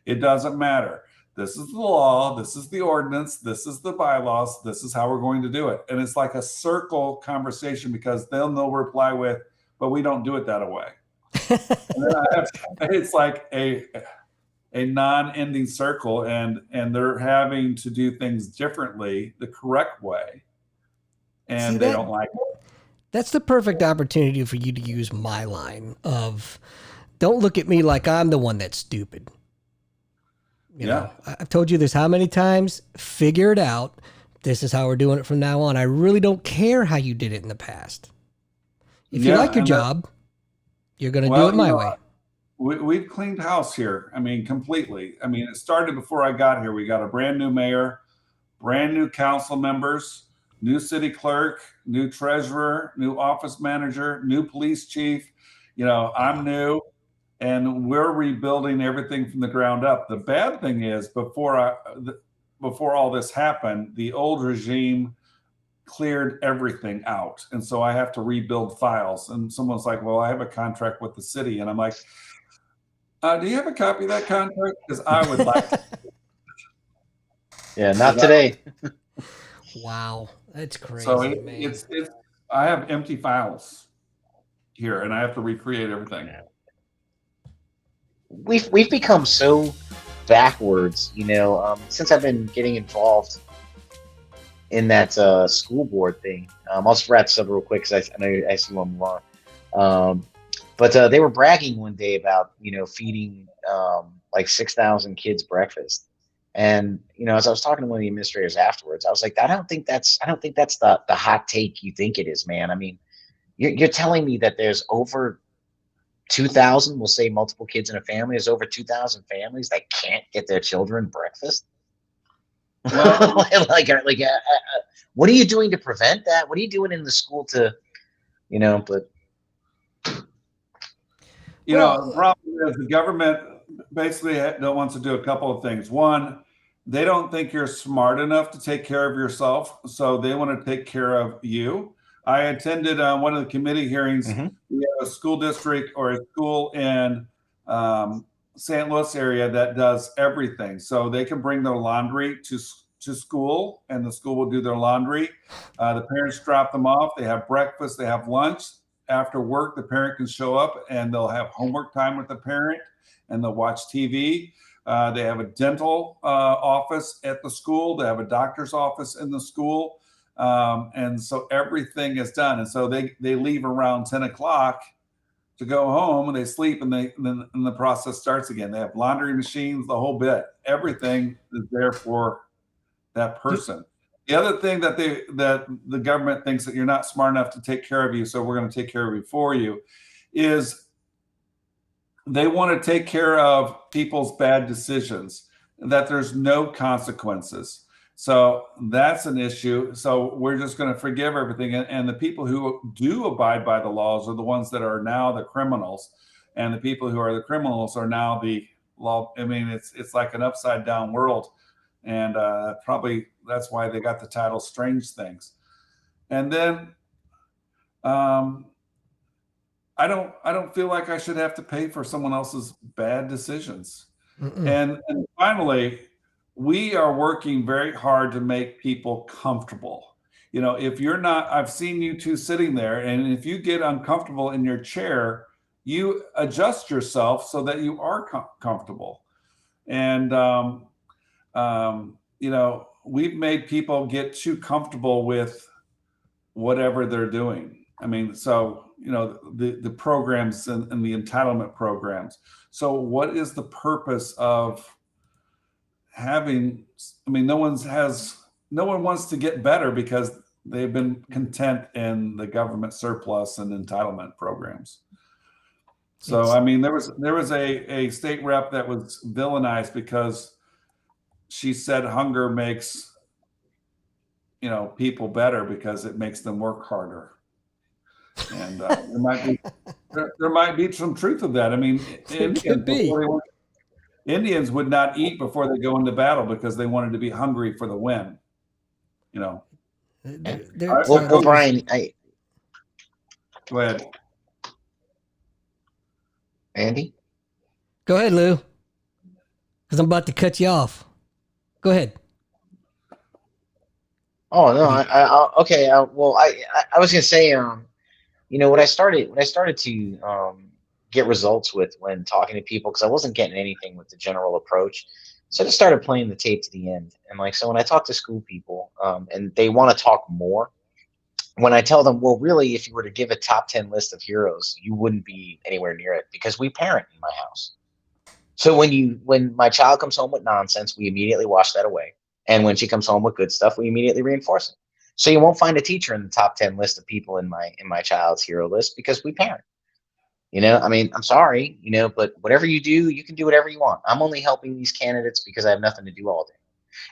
It doesn't matter. This is the law. This is the ordinance. This is the bylaws. This is how we're going to do it. And it's like a circle conversation because then they'll reply with, but we don't do it that way. It's like a non-ending circle, and they're having to do things differently, the correct way, and they don't like it. That's the perfect opportunity for you to use my line of, don't look at me like I'm the one that's stupid. You know, I've told you this how many times, figure it out. This is how we're doing it from now on. I really don't care how you did it in the past. If you like your job, you're going to do it my way. We've cleaned house here. I mean, completely. I mean, it started before I got here. We got a brand new mayor, brand new council members, new city clerk, new treasurer, new office manager, new police chief. I'm new, and we're rebuilding everything from the ground up. The bad thing is, before all this happened, the old regime cleared everything out, and so I have to rebuild files. And someone's like, well, I have a contract with the city, and I'm like, do you have a copy of that contract? Because I would like to. Yeah, not today. Wow, that's crazy. So man. I have empty files here, and I have to recreate everything. We've become so backwards, since I've been getting involved in that school board thing. I'll just wrap this up real quick because I know I see one more. But they were bragging one day about feeding like 6,000 kids breakfast, and as I was talking to one of the administrators afterwards, I was like, I don't think that's the hot take you think it is, man. I mean, you're telling me that there's over 2,000, we'll say multiple kids in a family, there's over 2,000 families that can't get their children breakfast. Well, What are you doing to prevent that? What are you doing in the school to, but the Well, problem is the government basically don't wants to do a couple of things. One, they don't think you're smart enough to take care of yourself, so they want to take care of you. I attended one of the committee hearings. Mhm. We have a school district or a school in St. Louis area that does everything. So they can bring their laundry to school, and the school will do their laundry. The parents drop them off. They have breakfast. They have lunch. After work, the parent can show up and they'll have homework time with the parent, and they'll watch TV. They have a dental office at the school. They have a doctor's office in the school. And so everything is done. And so they leave around 10 o'clock to go home, and they sleep, and then the process starts again. They have laundry machines, the whole bit. Everything is there for that person. The other thing that the government thinks that you're not smart enough to take care of you, so we're going to take care of you for you, is they want to take care of people's bad decisions, that there's no consequences. So that's an issue. So we're just going to forgive everything. And the people who do abide by the laws are the ones that are now the criminals. And the people who are the criminals are now the law. I mean, it's like an upside down world. And probably that's why they got the title Strange Things. And then I don't feel like I should have to pay for someone else's bad decisions. And finally, we are working very hard to make people comfortable. If you're not, I've seen you two sitting there, and if you get uncomfortable in your chair, you adjust yourself so that you are comfortable. And we've made people get too comfortable with whatever they're doing. I mean, so the programs and the entitlement programs. So what is the purpose of having? I mean, no one wants to get better because they've been content in the government surplus and entitlement programs. So I mean, there was a state rep that was villainized because she said hunger makes people better because it makes them work harder. And there might be some truth of that. I mean, Indians would not eat before they go into battle because they wanted to be hungry for the win. All right, well, Bryan, go ahead. Andy. Go ahead, Lou, because I'm about to cut you off. Go ahead. Oh no, okay. Well, I was gonna say, what I started to get results with when talking to people, because I wasn't getting anything with the general approach, so I just started playing the tape to the end. And like, so when I talk to school people, and they want to talk more, when I tell them, well, really, if you were to give a top 10 list of heroes, you wouldn't be anywhere near it because we parent in my house. So when my child comes home with nonsense, we immediately wash that away. And when she comes home with good stuff, we immediately reinforce it. So you won't find a teacher in the top 10 list of people in my child's hero list because we parent. I mean, I'm sorry, but whatever you do, you can do whatever you want. I'm only helping these candidates because I have nothing to do all day.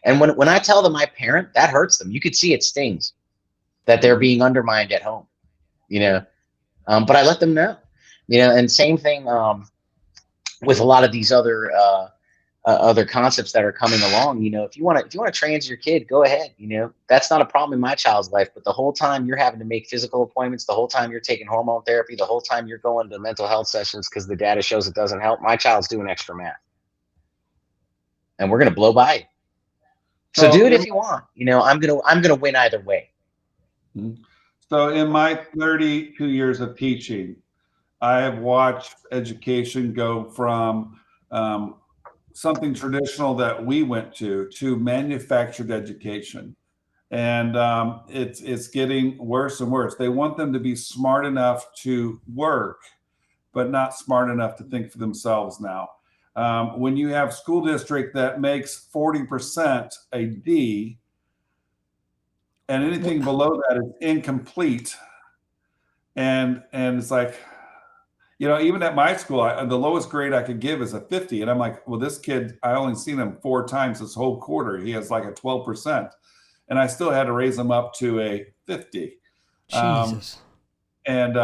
And when I tell them I parent, that hurts them. You could see it stings that they're being undermined at home, but I let them know, and same thing with a lot of these other concepts that are coming along. If you want to trans your kid, go ahead. That's not a problem in my child's life. But the whole time you're having to make physical appointments, the whole time you're taking hormone therapy, the whole time you're going to mental health sessions because the data shows it doesn't help, my child's doing extra math, and we're gonna blow by it. So do it if you want. I'm gonna win either way. So in my 32 years of teaching, I have watched education go from something traditional that we went to manufactured education. And it's getting worse and worse. They want them to be smart enough to work, but not smart enough to think for themselves now. When you have school district that makes 40% a D, and anything below that is incomplete, and it's like, even at my school, the lowest grade I could give is a 50, and I'm like, well, this kid, I only seen him 4 times this whole quarter. He has like a 12%, and I still had to raise him up to a 50. Jesus. And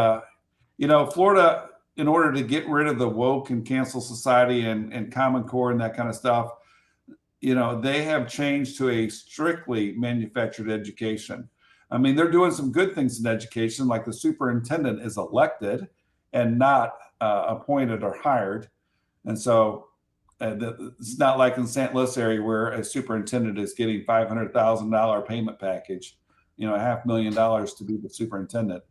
Florida, in order to get rid of the woke and cancel society and Common Core and that kind of stuff, they have changed to a strictly manufactured education. I mean, they're doing some good things in education, like the superintendent is elected and not appointed or hired. And so it's not like in St. Louis area where a superintendent is getting $500,000 payment package, $500,000 to be the superintendent,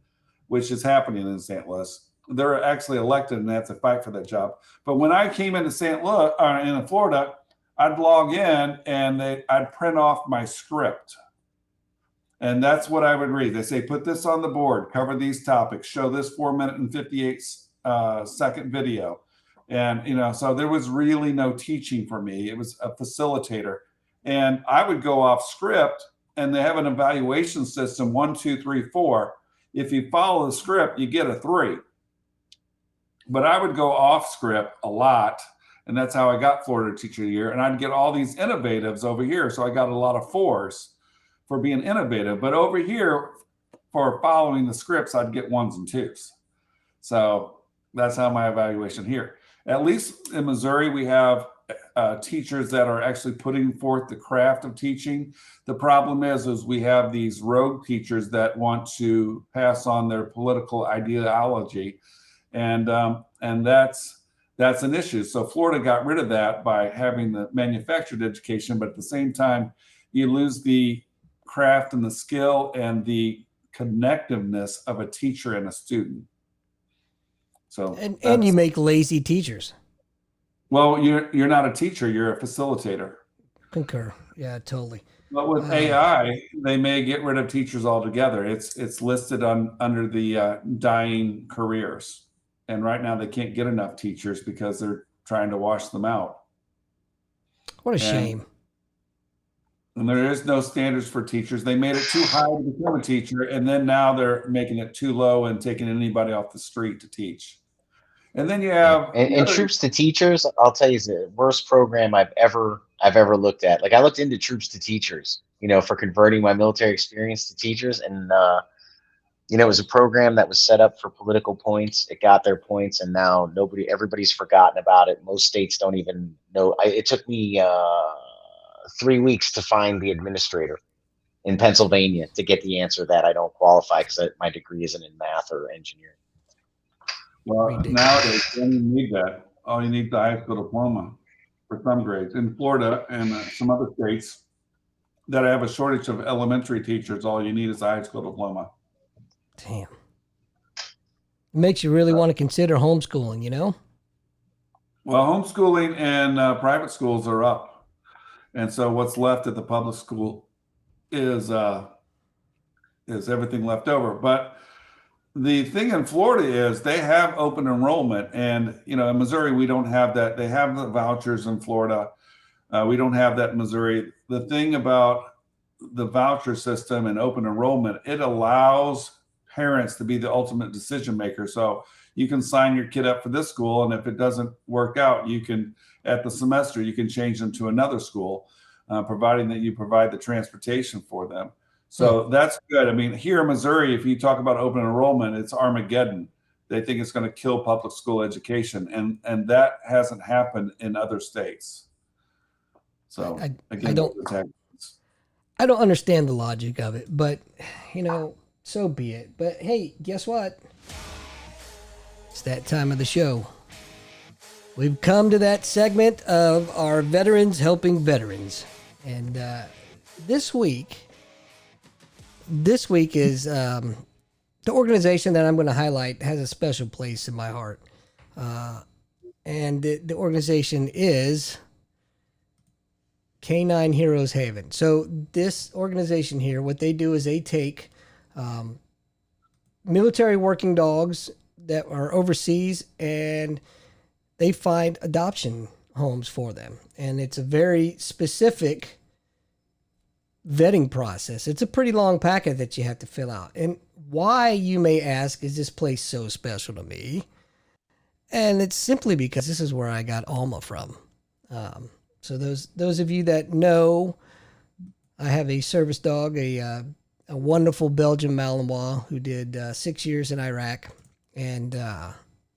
which is happening in St. Louis. They're actually elected and they have to fight for that job. But when I came into St. Louis, in Florida, I'd log in and I'd print off my script. And that's what I would read. They say, put this on the board, cover these topics, show this 4-minute and 58-second video. And, so there was really no teaching for me. It was a facilitator. And I would go off script, and they have an evaluation system, 1, 2, 3, 4. If you follow the script, you get a 3. But I would go off script a lot. And that's how I got Florida Teacher of the Year. And I'd get all these innovatives over here. So I got a lot of 4s for being innovative. But over here, for following the scripts, I'd get 1s and 2s. So that's how my evaluation here. At least in Missouri, we have teachers that are actually putting forth the craft of teaching. The problem is we have these rogue teachers that want to pass on their political ideology. And that's an issue. So Florida got rid of that by having the manufactured education, but at the same time, you lose the craft and the skill and the connectiveness of a teacher and a student. So and you make lazy teachers. Well, you're not a teacher, you're a facilitator. Concur. Yeah, totally. But with AI, they may get rid of teachers altogether. It's listed under the dying careers. And right now they can't get enough teachers because they're trying to wash them out. What a shame. And there is no standards for teachers. They made it too high to become a teacher, and then now they're making it too low and taking anybody off the street to teach. And then you have and Troops to Teachers. I'll tell you, is the worst program I've ever looked at. Like I looked into Troops to Teachers, for converting my military experience to teachers, and it was a program that was set up for political points. It got their points, and now everybody's forgotten about it. Most states don't even know. It took me 3 weeks to find the administrator in Pennsylvania to get the answer that I don't qualify because my degree isn't in math or engineering. Well, nowadays, you don't even need that. All you need the high school diploma for some grades. In Florida and some other states that have a shortage of elementary teachers, all you need is a high school diploma. Damn. It makes you really want to consider homeschooling, Well, homeschooling and private schools are up. And so what's left at the public school is everything left over. But the thing in Florida is they have open enrollment, and in Missouri we don't have that. They have the vouchers in Florida. We don't have that in Missouri. The thing about the voucher system and open enrollment, it allows parents to be the ultimate decision maker. So you can sign your kid up for this school, and if it doesn't work out, you can at the semester you can change them to another school, providing that you provide the transportation for them. So that's good. I mean, here in Missouri, if you talk about open enrollment, it's Armageddon. They think it's going to kill public school education, and that hasn't happened in other states. So again, I don't understand the logic of it, but so be it. But hey, guess what? It's that time of the show. We've come to that segment of our veterans helping veterans, and this week is the organization that I'm going to highlight has a special place in my heart. And the organization is Canine Heroes Haven. So this organization here, what they do is they take military working dogs that are overseas and they find adoption homes for them. And it's a very specific vetting process. It's a pretty long packet that you have to fill out. And why, you may ask, is this place so special to me? And it's simply because this is where I got Alma from. So those of you that know, I have a service dog, a wonderful Belgian Malinois who did 6 years in Iraq and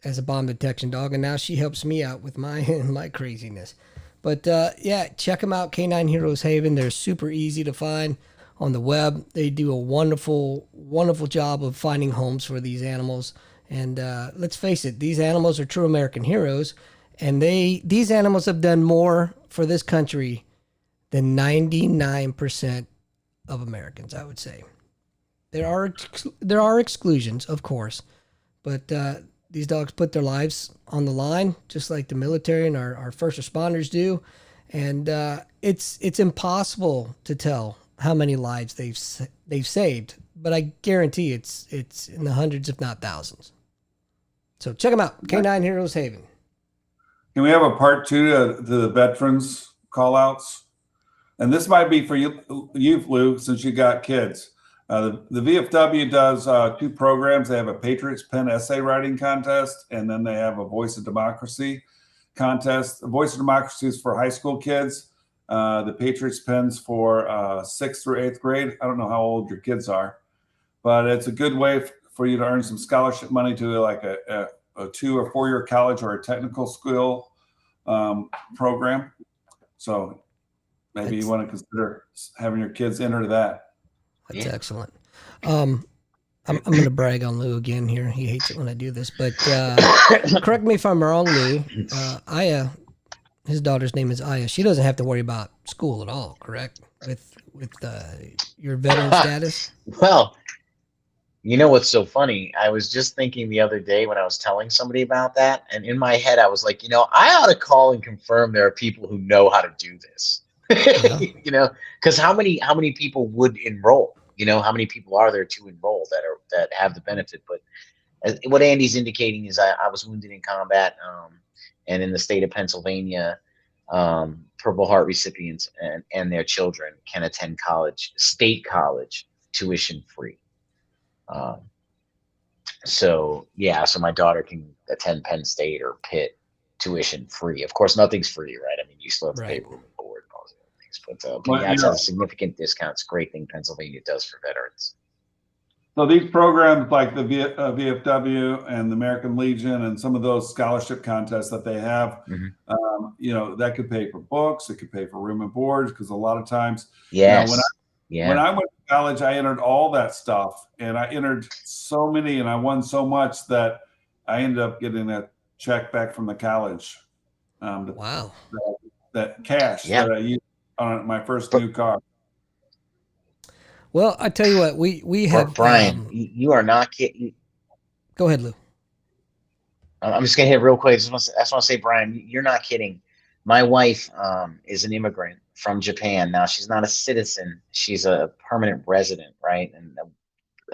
as a bomb detection dog, and now she helps me out with my craziness. But yeah, check them out, Canine Heroes Haven. They're super easy to find on the web. They do a wonderful, wonderful job of finding homes for these animals. And let's face it, these animals are true American heroes, and these animals have done more for this country than 99% of Americans, I would say. There are exclusions, of course, but these dogs put their lives on the line, just like the military and our first responders do. And it's impossible to tell how many lives they've saved, but I guarantee it's in the hundreds, if not thousands. So check them out, Canine Heroes Haven. Can we have a part 2 to the veterans call outs? And this might be for you, Lou, since you got kids. The VFW does 2 programs. They have a Patriots Pen essay writing contest, and then they have a Voice of Democracy contest. The Voice of Democracy is for high school kids. The Patriots Pens for 6th through 8th grade. I don't know how old your kids are, but it's a good way for you to earn some scholarship money to like a 2 or 4 year college or a technical school program. So maybe you want to consider having your kids enter that. That's excellent. I'm going to brag on Lou again here. He hates it when I do this, but correct me if I'm wrong, Lou. Aya, his daughter's name is Aya. She doesn't have to worry about school at all, correct? With your veteran status? Well, you know what's so funny? I was just thinking the other day when I was telling somebody about that, and in my head I was like, I ought to call and confirm there are people who know how to do this. Yeah. Because how many people would enroll? How many people are there to enroll that have the benefit? But what Andy's indicating is I was wounded in combat, and in the state of Pennsylvania, Purple Heart recipients and their children can attend state college, tuition free. So my daughter can attend Penn State or Pitt tuition free. Of course, nothing's free, right? I mean, you still have to pay room and board and all those other things. But that's a significant discount. It's a great thing Pennsylvania does for veterans. So these programs like the VFW and the American Legion and some of those scholarship contests that they have, that could pay for books. It could pay for room and board, because a lot of times, when I went to college, I entered all that stuff, and I entered so many, and I won so much that I ended up getting a check back from the college. Wow. That cash that I used on my first new car. Well, I tell you what, we have Bryan. You are not kidding. Go ahead, Lou. I'm just gonna hit real quick. I just want to say, Bryan, you're not kidding. My wife is an immigrant from Japan. Now, she's not a citizen; she's a permanent resident, right? And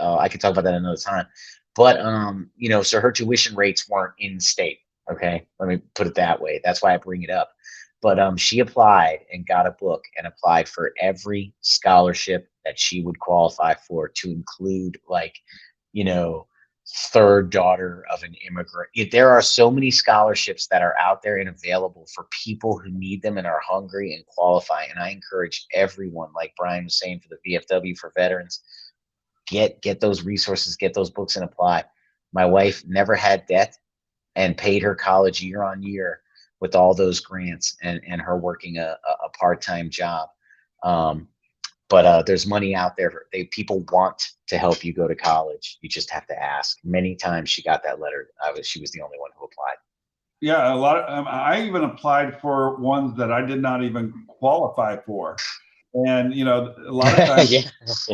I could talk about that another time. But so her tuition rates weren't in state. Okay, let me put it that way. That's why I bring it up. But she applied and got a book and applied for every scholarship that she would qualify for, to include third daughter of an immigrant. There are so many scholarships that are out there and available for people who need them and are hungry and qualify. And I encourage everyone, like Bryan was saying, for the VFW for veterans, get those resources, get those books and apply. My wife never had debt and paid her college year on year with all those grants and her working a part-time job. But there's money out there. People want to help you go to college. You just have to ask. Many times she got that letter. She was the only one who applied. Yeah, a lot of, I even applied for ones that I did not even qualify for. And, a lot of times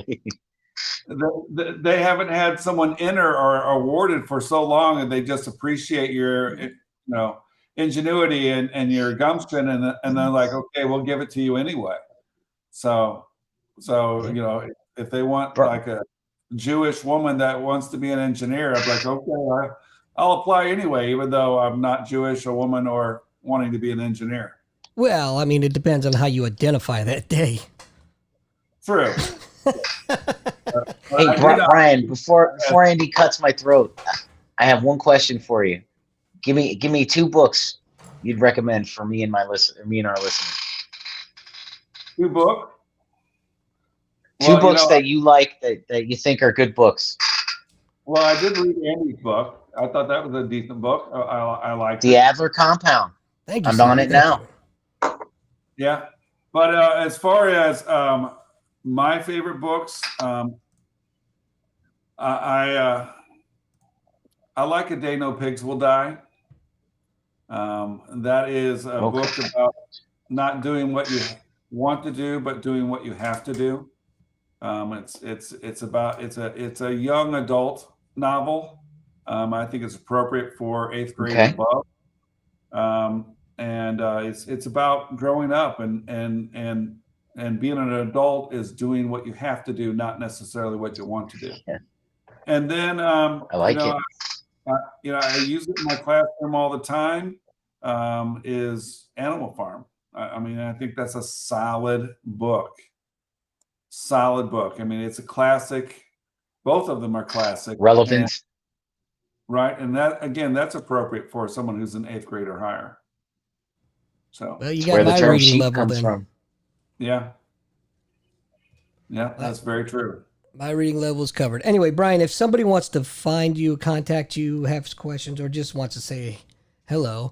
they haven't had someone enter or awarded for so long, and they just appreciate your, ingenuity and your gumption, and they're like, okay, we'll give it to you anyway. So if they want like a Jewish woman that wants to be an engineer, I'm like, okay, I'll apply anyway, even though I'm not Jewish, a woman, or wanting to be an engineer. Well, I mean, it depends on how you identify that day. True. Hey, Bryan, before Andy cuts my throat, I have one question for you. Give me 2 books you'd recommend for me and our listeners. 2 books. 2 books that you like that you think are good books. Well, I did read Andy's book. I thought that was a decent book. I liked The it. Adler Compound. Thank you. I'm sir. on it now. Yeah, but as far as my favorite books, I like A Day No Pigs Will Die. That is a book about not doing what you want to do, but doing what you have to do. It's a young adult novel. I think it's appropriate for 8th grade and above. It's about growing up and being an adult is doing what you have to do, not necessarily what you want to do. Yeah. And then I like it. I use it in my classroom all the time. Is Animal Farm. I mean, I think that's a solid book. I mean, it's a classic. Both of them are classic. Relevant. Right. And that, again, that's appropriate for someone who's in 8th grade or higher. So well, you got my reading level comes then. From. Yeah. Yeah, that's very true. My reading level is covered. Anyway, Bryan, if somebody wants to find you, contact you, have questions, or just wants to say hello,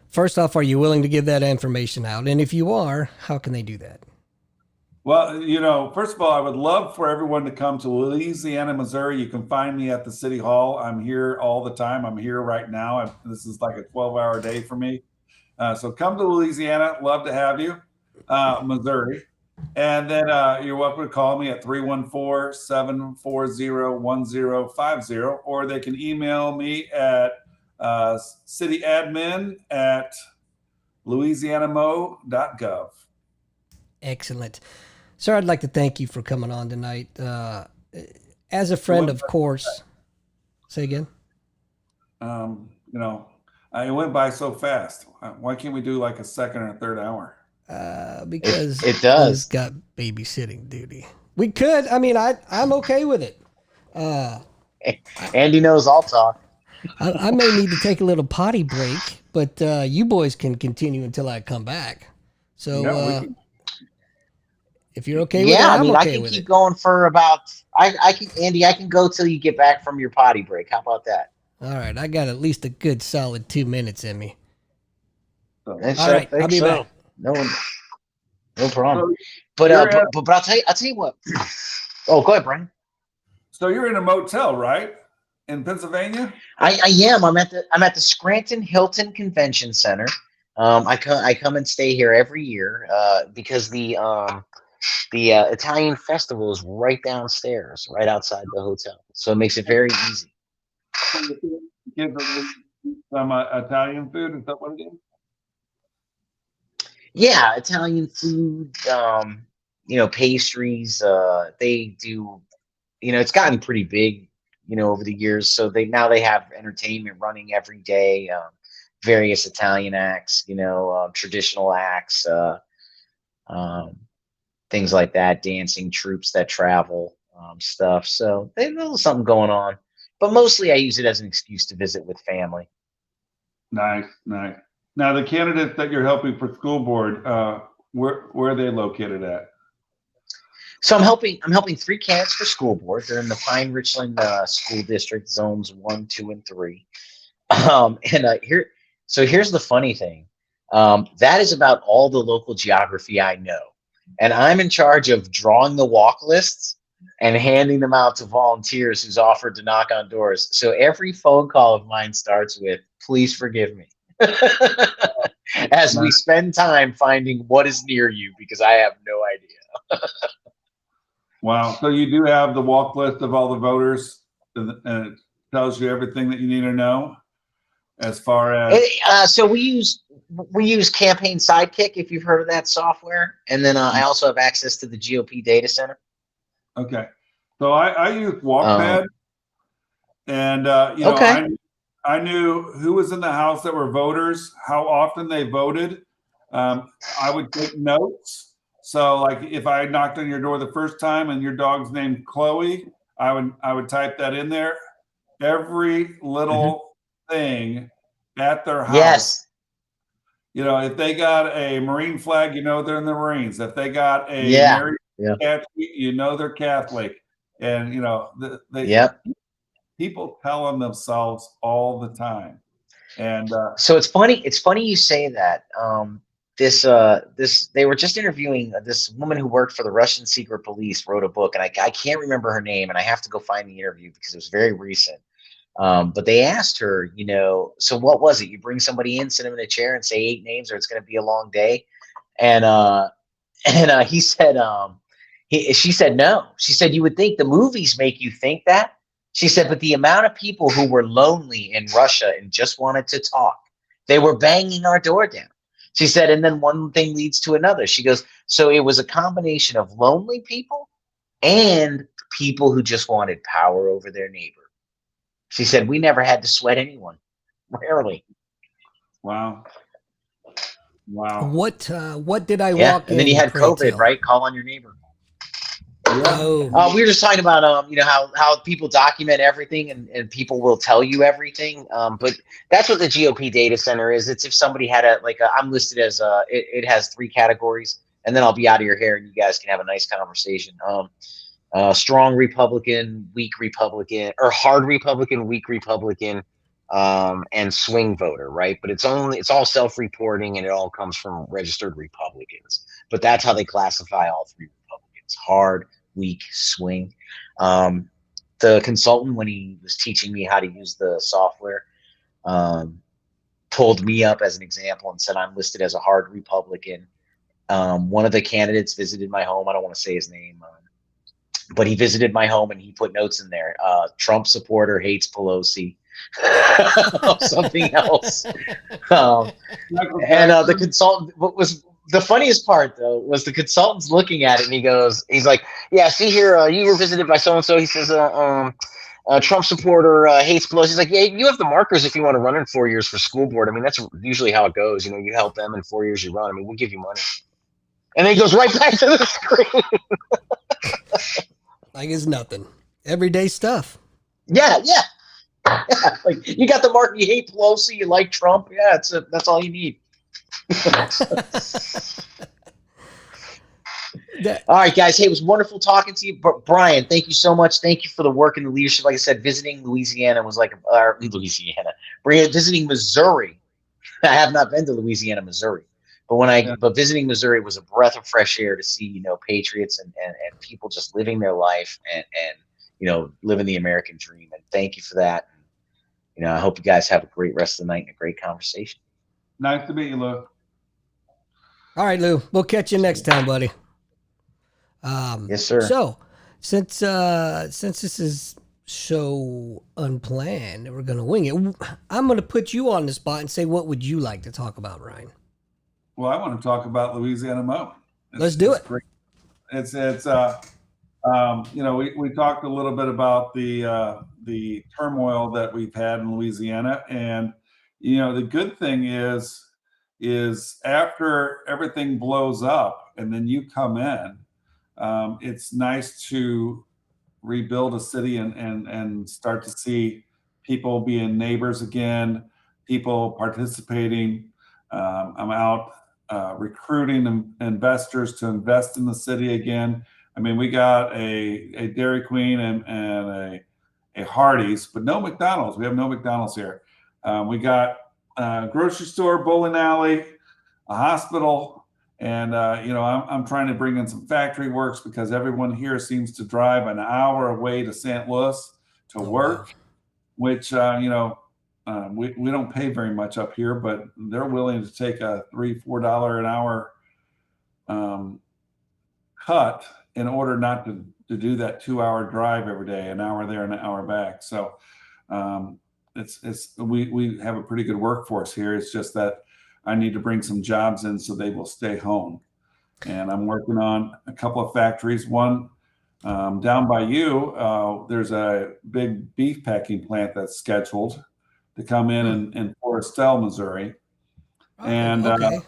first off, are you willing to give that information out? And if you are, how can they do that? Well, first of all, I would love for everyone to come to Louisiana, Missouri. You can find me at the City Hall. I'm here all the time. I'm here right now. This is like a 12-hour day for me. So come to Louisiana. Love to have you. Missouri. And then you're welcome to call me at 314-740-1050, or they can email me at cityadmin@louisianamo.gov. Excellent. Sir, I'd like to thank you for coming on tonight. As a friend, of course. Say again? It went by so fast. Why can't we do like a second or third hour? Because it does. Liz got babysitting duty. We could. I mean, I'm okay with it. Andy knows I'll talk. I may need to take a little potty break, but you boys can continue until I come back. So if you're okay with it, I'm okay I can keep going for about. Andy, I can go till you get back from your potty break. How about that? All right, I got at least a good solid 2 minutes in me. All right, I'll be back. No problem. But I'll tell you what. Oh, go ahead, Bryan. So you're in a motel, right, in Pennsylvania? I am. I'm at the Scranton Hilton Convention Center. I come and stay here every year because the Italian festival is right downstairs, right outside the hotel. So it makes it very easy. Give some Italian food. Is that what it is? Yeah, Italian food. Pastries. They do. It's gotten pretty big. Over the years. So they have entertainment running every day. Various Italian acts. Traditional acts. Things like that. Dancing troupes that travel. Stuff. So there's something going on. But mostly I use it as an excuse to visit with family. Nice. Now, the candidates that you're helping for school board, where are they located at? So I'm helping 3 candidates for school board. They're in the Pine Richland School District, zones 1, 2, and 3. Here's the funny thing. That is about all the local geography I know. And I'm in charge of drawing the walk lists and handing them out to volunteers who's offered to knock on doors. So every phone call of mine starts with, "Please forgive me," as we spend time finding what is near you, because I have no idea. Wow. So you do have the walk list of all the voters, and it tells you everything that you need to know. as far as So we use Campaign Sidekick, if you've heard of that software, and then I also have access to the GOP data center. okay. So I use Walkpad, and Okay. I knew who was in the house that were voters, how often they voted. I would take notes. So like if I knocked on your door the first time and your dog's named Chloe, I would type that in there. Every little thing at their house. Yes. If they got a Marine flag, they're in the Marines. If they got a Yeah. Mary Yeah. statue, they're Catholic. And Yep. people tell on themselves all the time. And So it's funny. It's funny you say that. This they were just interviewing this woman who worked for the Russian secret police. Wrote a book, and I can't remember her name, and I have to go find the interview because it was very recent. But they asked her, so what was it? You bring somebody in, sit them in a chair, and say 8 names, or it's going to be a long day. And he said, she said no. She said you would think the movies make you think that. She said, but the amount of people who were lonely in Russia and just wanted to talk, they were banging our door down. She said, and then one thing leads to another. She goes, so it was a combination of lonely people and people who just wanted power over their neighbor. She said, we never had to sweat anyone. Rarely. wow. What did I Yeah. walk And then in? you had pray COVID, tell? right? Call on your neighbor. Oh, We were just talking about how people document everything and people will tell you everything. But that's what the GOP data center is. It's if somebody had I'm listed as it has 3 categories, and then I'll be out of your hair and you guys can have a nice conversation. Strong Republican, weak Republican, or hard Republican, weak Republican, and swing voter, right? But it's all self-reporting, and it all comes from registered Republicans. But that's how they classify all 3 Republicans: hard, weak, swing. The consultant, when he was teaching me how to use the software, pulled me up as an example and said I'm listed as a hard Republican. One of the candidates visited my home. I don't want to say his name. But he visited my home and he put notes in there. Trump supporter, hates Pelosi. Something else. And the consultant, what was the funniest part though, was the consultant's looking at it and he's like, yeah, see here, you were visited by so-and-so. He says, Trump supporter, hates Pelosi. He's like, yeah, you have the markers if you want to run in 4 years for school board. I mean, that's usually how it goes. You help them in 4 years you run. I mean, we'll give you money. And then he goes right back to the screen. like it's nothing. Everyday stuff. Yeah. Like you got the mark. You hate Pelosi. You like Trump. Yeah, that's all you need. All right, guys. Hey, it was wonderful talking to you, Bryan. Thank you so much. Thank you for the work and the leadership. Like I said, visiting Louisiana was like visiting Missouri. I have not been to Louisiana, Missouri, but visiting Missouri was a breath of fresh air to see patriots and people just living their life and living the American dream. And thank you for that. I hope you guys have a great rest of the night and a great conversation. Nice to meet you, Lou. All right, Lou. We'll catch you next time, buddy. Yes, sir. So, since this is so unplanned, we're gonna wing it. I'm gonna put you on the spot and say, what would you like to talk about, Ryan? Well, I want to talk about Louisiana Mo. Let's do it. Great. It's we talked a little bit about the turmoil that we've had in Louisiana, and the good thing is after everything blows up and then you come in, it's nice to rebuild a city and start to see people being neighbors again, people participating. I'm out recruiting investors to invest in the city again. I mean, we got a Dairy Queen and a Hardee's, but no McDonald's. We have no McDonald's here. We got a grocery store, bowling alley, a hospital, and I'm trying to bring in some factory works because everyone here seems to drive an hour away to St. Louis to work, wow. which we don't pay very much up here, but they're willing to take a $3-4 an hour cut in order not to do that 2-hour drive every day, an hour there and an hour back. So we have a pretty good workforce here. It's just that I need to bring some jobs in so they will stay home. And I'm working on a couple of factories. One down by you, there's a big beef packing plant that's scheduled to come in Forestell, Missouri. And Okay.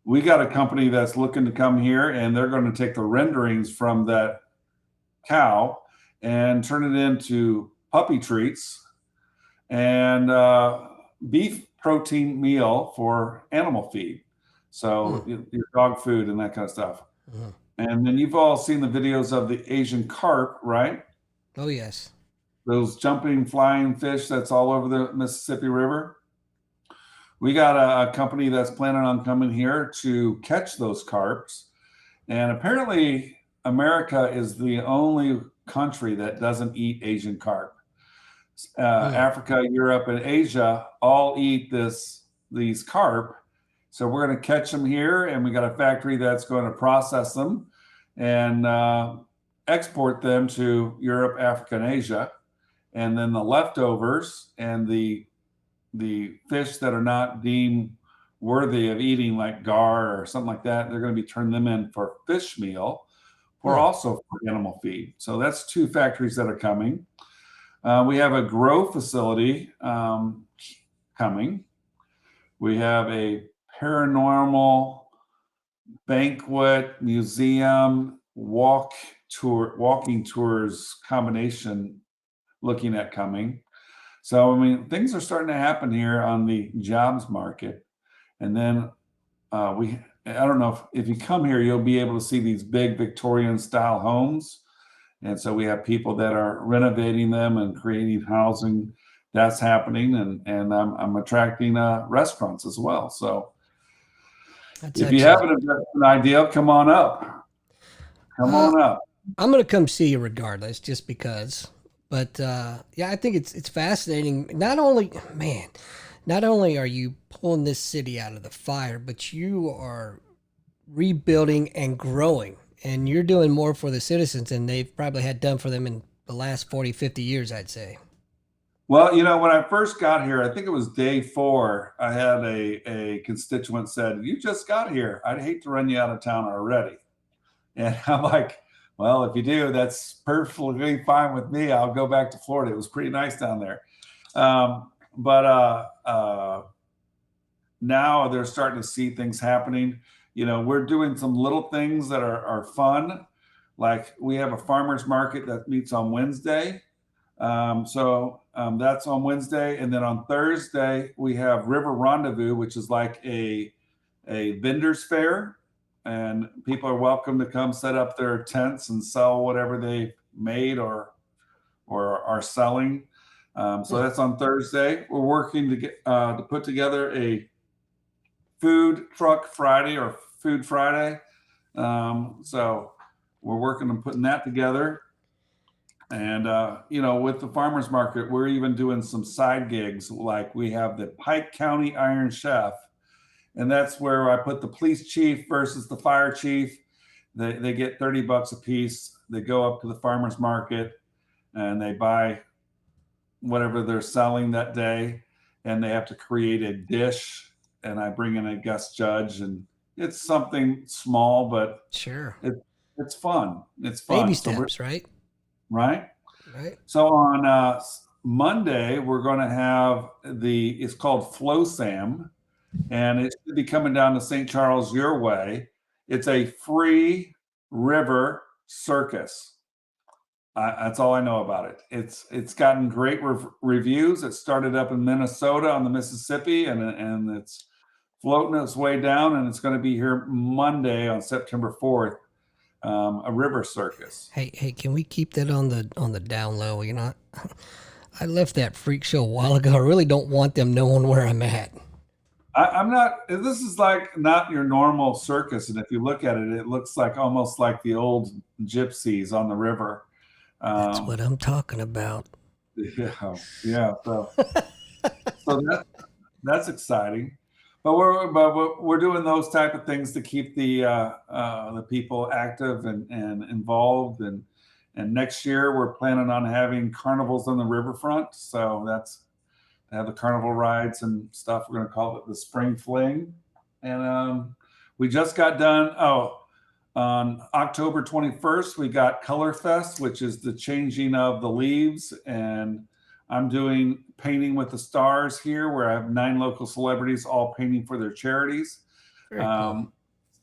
we got a company that's looking to come here, and they're going to take the renderings from that cow and turn it into puppy treats and beef protein meal for animal feed. So your dog food and that kind of stuff. And then you've all seen the videos of the Asian carp, right? Oh, yes. Those jumping, flying fish that's all over the Mississippi River. We got a company that's planning on coming here to catch those carps. And apparently, America is the only country that doesn't eat Asian carp. Africa, Europe, and Asia all eat these carp. So we're going to catch them here, and we got a factory that's going to process them and export them to Europe, Africa, and Asia. And then the leftovers and the fish that are not deemed worthy of eating, like gar or something like that, they're going to be turning them in for fish meal or also for animal feed. So that's two factories that are coming. We have a grow facility coming. We have a paranormal banquet, museum, walking tours combination looking at coming. So, I mean, things are starting to happen here on the jobs market. And then I don't know if you come here, you'll be able to see these big Victorian style homes. And so we have people that are renovating them and creating housing. That's happening. And I'm attracting restaurants as well. So That's if you have excellent. an idea, come on up. Come on up. I'm going to come see you regardless, just because. But yeah, I think it's fascinating. Not only are you pulling this city out of the fire, but you are rebuilding and growing. And you're doing more for the citizens than they've probably had done for them in the last 40, 50 years, I'd say. Well, when I first got here, I think it was day 4, I had a constituent said, "You just got here. I'd hate to run you out of town already." And I'm like, well, if you do, that's perfectly fine with me. I'll go back to Florida. It was pretty nice down there. But now they're starting to see things happening. We're doing some little things that are fun. Like we have a farmer's market that meets on Wednesday. So that's on Wednesday. And then on Thursday, we have River Rendezvous, which is like a vendor's fair. And people are welcome to come set up their tents and sell whatever they made or are selling. So that's on Thursday. We're working to get to put together a food truck Friday or Food Friday. So we're working on putting that together. And with the farmers market, we're even doing some side gigs. Like we have the Pike County Iron Chef, and that's where I put the police chief versus the fire chief. They get $30 a piece. They go up to the farmers market and they buy whatever they're selling that day, and they have to create a dish. And I bring in a guest judge, and it's something small, but Sure. it's fun. It's fun. Baby steps, right? Right. Right. So on Monday, we're going to have it's called Flow Sam, and it should be coming down to St. Charles your way. It's a free river circus. That's all I know about it. It's gotten great reviews. It started up in Minnesota on the Mississippi, and it's floating its way down, and it's going to be here Monday on September 4th. A river circus. Hey, can we keep that on the down low? I left that freak show a while ago. I really don't want them knowing where I'm at. I'm not. This is like not your normal circus, and if you look at it, it looks like almost like the old gypsies on the river. That's what I'm talking about. Yeah. So that's exciting. But we're doing those type of things to keep the people active and involved. And next year we're planning on having carnivals on the riverfront. So that's have the carnival rides and stuff. We're going to call it the Spring Fling. And we just got done. Oh, on October 21st, we got Color Fest, which is the changing of the leaves. And I'm doing Painting with the Stars here, where I have 9 local celebrities all painting for their charities. Very cool.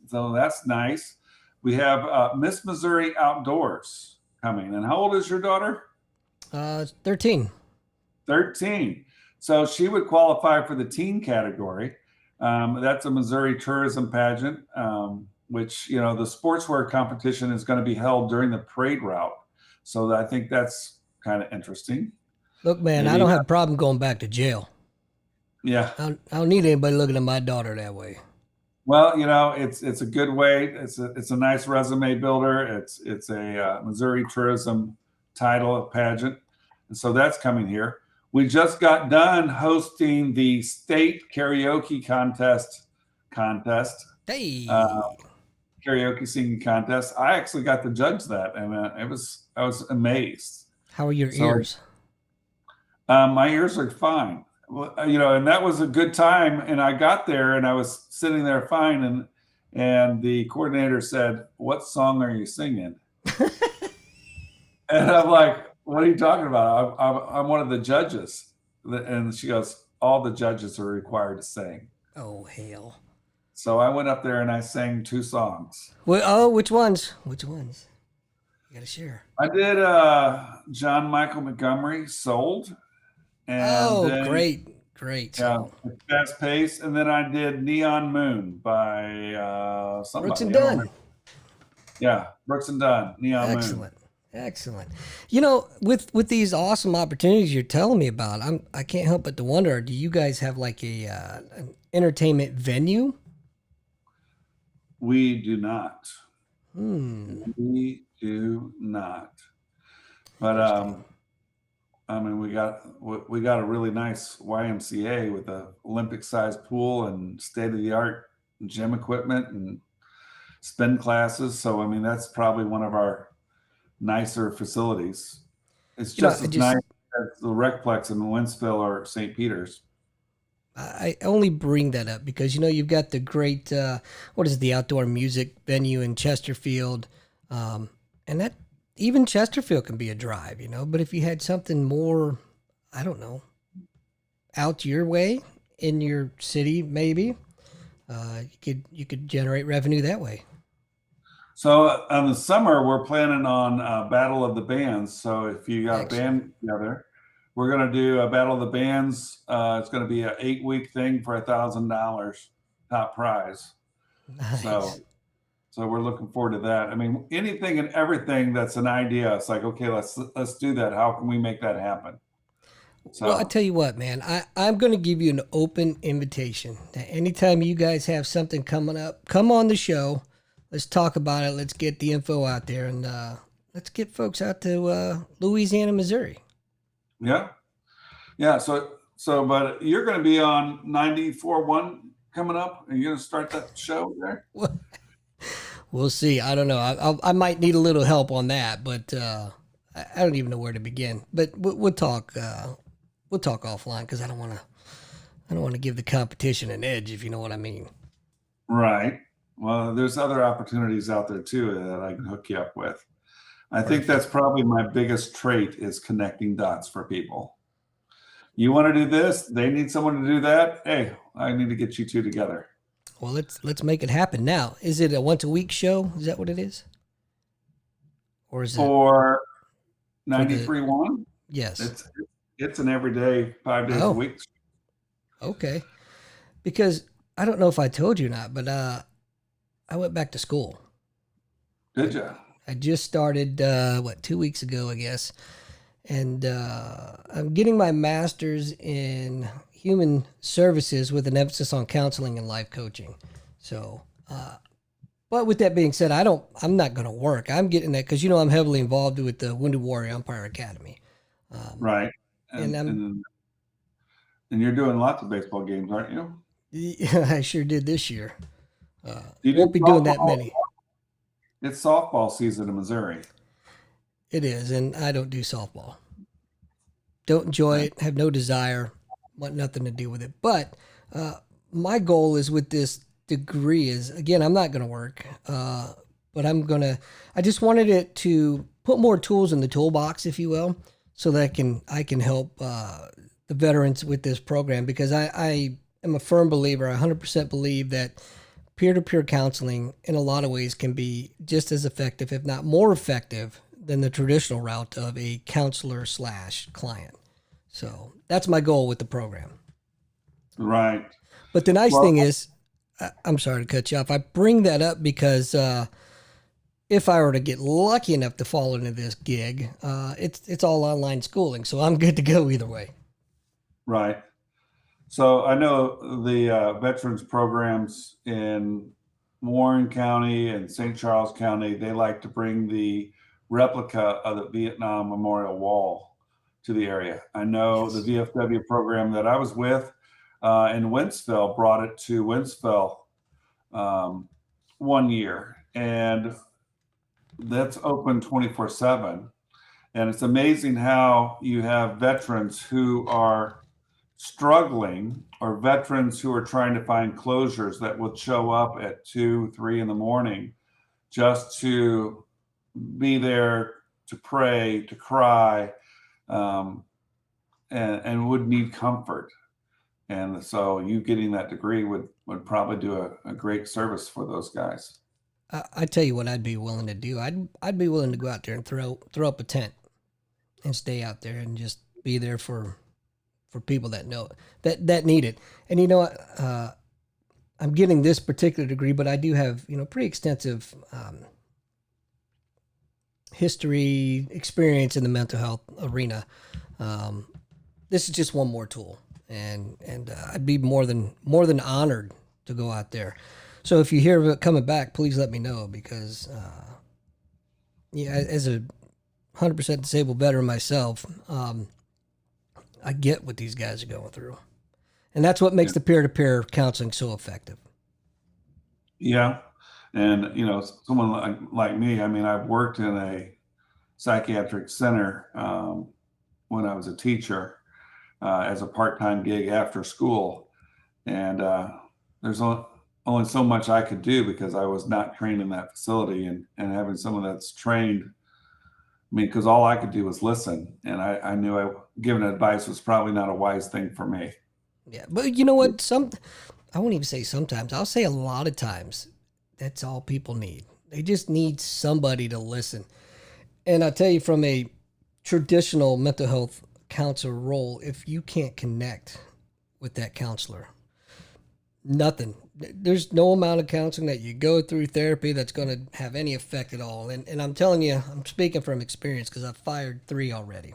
So that's nice. We have Miss Missouri Outdoors coming. And how old is your daughter? 13. 13. So she would qualify for the teen category. That's a Missouri tourism pageant, which, you know, the sportswear competition is going to be held during the parade route. So I think that's kind of interesting. Look, man, Maybe I don't have a problem going back to jail. Yeah. I don't need anybody looking at my daughter that way. Well, you know, it's a good way. It's a nice resume builder. It's a Missouri tourism title pageant, and so that's coming here. We just got done hosting the state karaoke contest. Hey. Karaoke singing contest. I actually got to judge that, and I was amazed. How are your ears? My ears are fine. Well, you know, and that was a good time. And I got there, and I was sitting there fine, and the coordinator said, "What song are you singing?" And I'm like, "What are you talking about? I'm one of the judges." And she goes, "All the judges are required to sing." Oh, hell. So I went up there and I sang 2 songs. Well, which ones? Which ones? You got to share. I did John Michael Montgomery, Sold. And then, great yeah, song. Fast Pace. And then I did Neon Moon by somebody. Brooks and Dunn. Yeah, Brooks and Dunn, Neon Excellent. Moon. Excellent. You know, with these awesome opportunities you're telling me about, I can't help but to wonder, do you guys have like an entertainment venue? We do not. We do not. But I mean, we got a really nice YMCA with a Olympic-sized pool and state-of-the-art gym equipment and spin classes. So I mean, that's probably one of our nicer facilities. It's just as nice as the Recplex in Wentzville or St. Peter's. I only bring that up because, you know, you've got the great, the outdoor music venue in Chesterfield. And that, even Chesterfield can be a drive, you know, but if you had something more, I don't know, out your way in your city, maybe, you could generate revenue that way. So on the summer, we're planning on Battle of the Bands. So if you got Excellent. a band together, we're going to do a Battle of the Bands. It's going to be an 8-week thing for $1,000 top prize. Nice. So we're looking forward to that. I mean, anything and everything that's an idea. It's like, okay, let's do that. How can we make that happen? So, well, I tell you what, man, I'm going to give you an open invitation that anytime you guys have something coming up, come on the show. Let's talk about it. Let's get the info out there, and let's get folks out to Louisiana, Missouri. Yeah. So, but you're going to be on 94.1 coming up. Are you going to start that show there? We'll see. I don't know. I might need a little help on that, but I don't even know where to begin. But we'll talk. We'll talk offline because I don't want to give the competition an edge, if you know what I mean. Right. Well, there's other opportunities out there too that I can hook you up with. I think that's probably my biggest trait is connecting dots for people. You want to do this? They need someone to do that. Hey, I need to get you two together. Well, let's make it happen now. Is it a once a week show? Is that what it is? Or is it for 93.1? Yes. It's an everyday 5 days a week. Okay. Because I don't know if I told you or not, but I went back to school. Did you? I just started 2 weeks ago, I guess. And I'm getting my master's in human services with an emphasis on counseling and life coaching. So, but with that being said, I'm not going to work. I'm getting that because, you know, I'm heavily involved with the Wounded Warrior Umpire Academy. Right. And you're doing lots of baseball games, aren't you? Yeah, I sure did this year. Won't be doing that many. It's softball season in Missouri. It is, and I don't do softball. Don't enjoy it, have no desire. want nothing to do with it. But my goal is with this degree is, again, I'm not going to work, but I just wanted it to put more tools in the toolbox, if you will, so that I can help the veterans with this program, because I am a firm believer, I 100% believe that peer-to-peer counseling in a lot of ways can be just as effective, if not more effective, than the traditional route of a counselor/client. So that's my goal with the program. Right. But the nice Well, thing is, I'm sorry to cut you off. I bring that up because if I were to get lucky enough to fall into this gig, it's all online schooling, so I'm good to go either way. right. So I know the veterans programs in Warren County and St. Charles County, they like to bring the replica of the Vietnam Memorial Wall to the area. I know Yes. the VFW program that I was with in Wentzville brought it to Wentzville one year, and that's open 24/7. And it's amazing how you have veterans who are struggling, or veterans who are trying to find closures, that will show up at 2, 3 in the morning just to be there, to pray, to cry, um, and would need comfort. And so you getting that degree would probably do a great service for those guys. I tell you what I'd be willing to do. I'd be willing to go out there and throw up a tent and stay out there and just be there for people that know that need it. And you know what? I'm getting this particular degree, but I do have pretty extensive history experience in the mental health arena. This is just one more tool, and I'd be more than honored to go out there. So if you hear of it coming back, please let me know, because as a 100% disabled veteran myself, I get what these guys are going through, and that's what makes the peer-to-peer counseling so effective. Yeah. And, someone like me, I mean, I've worked in a psychiatric center when I was a teacher as a part-time gig after school. And there's only so much I could do because I was not trained in that facility, and having someone that's trained, I mean, because all I could do was listen. And I knew giving advice was probably not a wise thing for me. Yeah. But you know what? I won't even say sometimes. I'll say a lot of times that's all people need. They just need somebody to listen. And I tell you, from a traditional mental health counselor role, if you can't connect with that counselor, nothing. There's no amount of counseling that you go through, therapy, that's going to have any effect at all. And I'm telling you, I'm speaking from experience, because I've fired 3 already.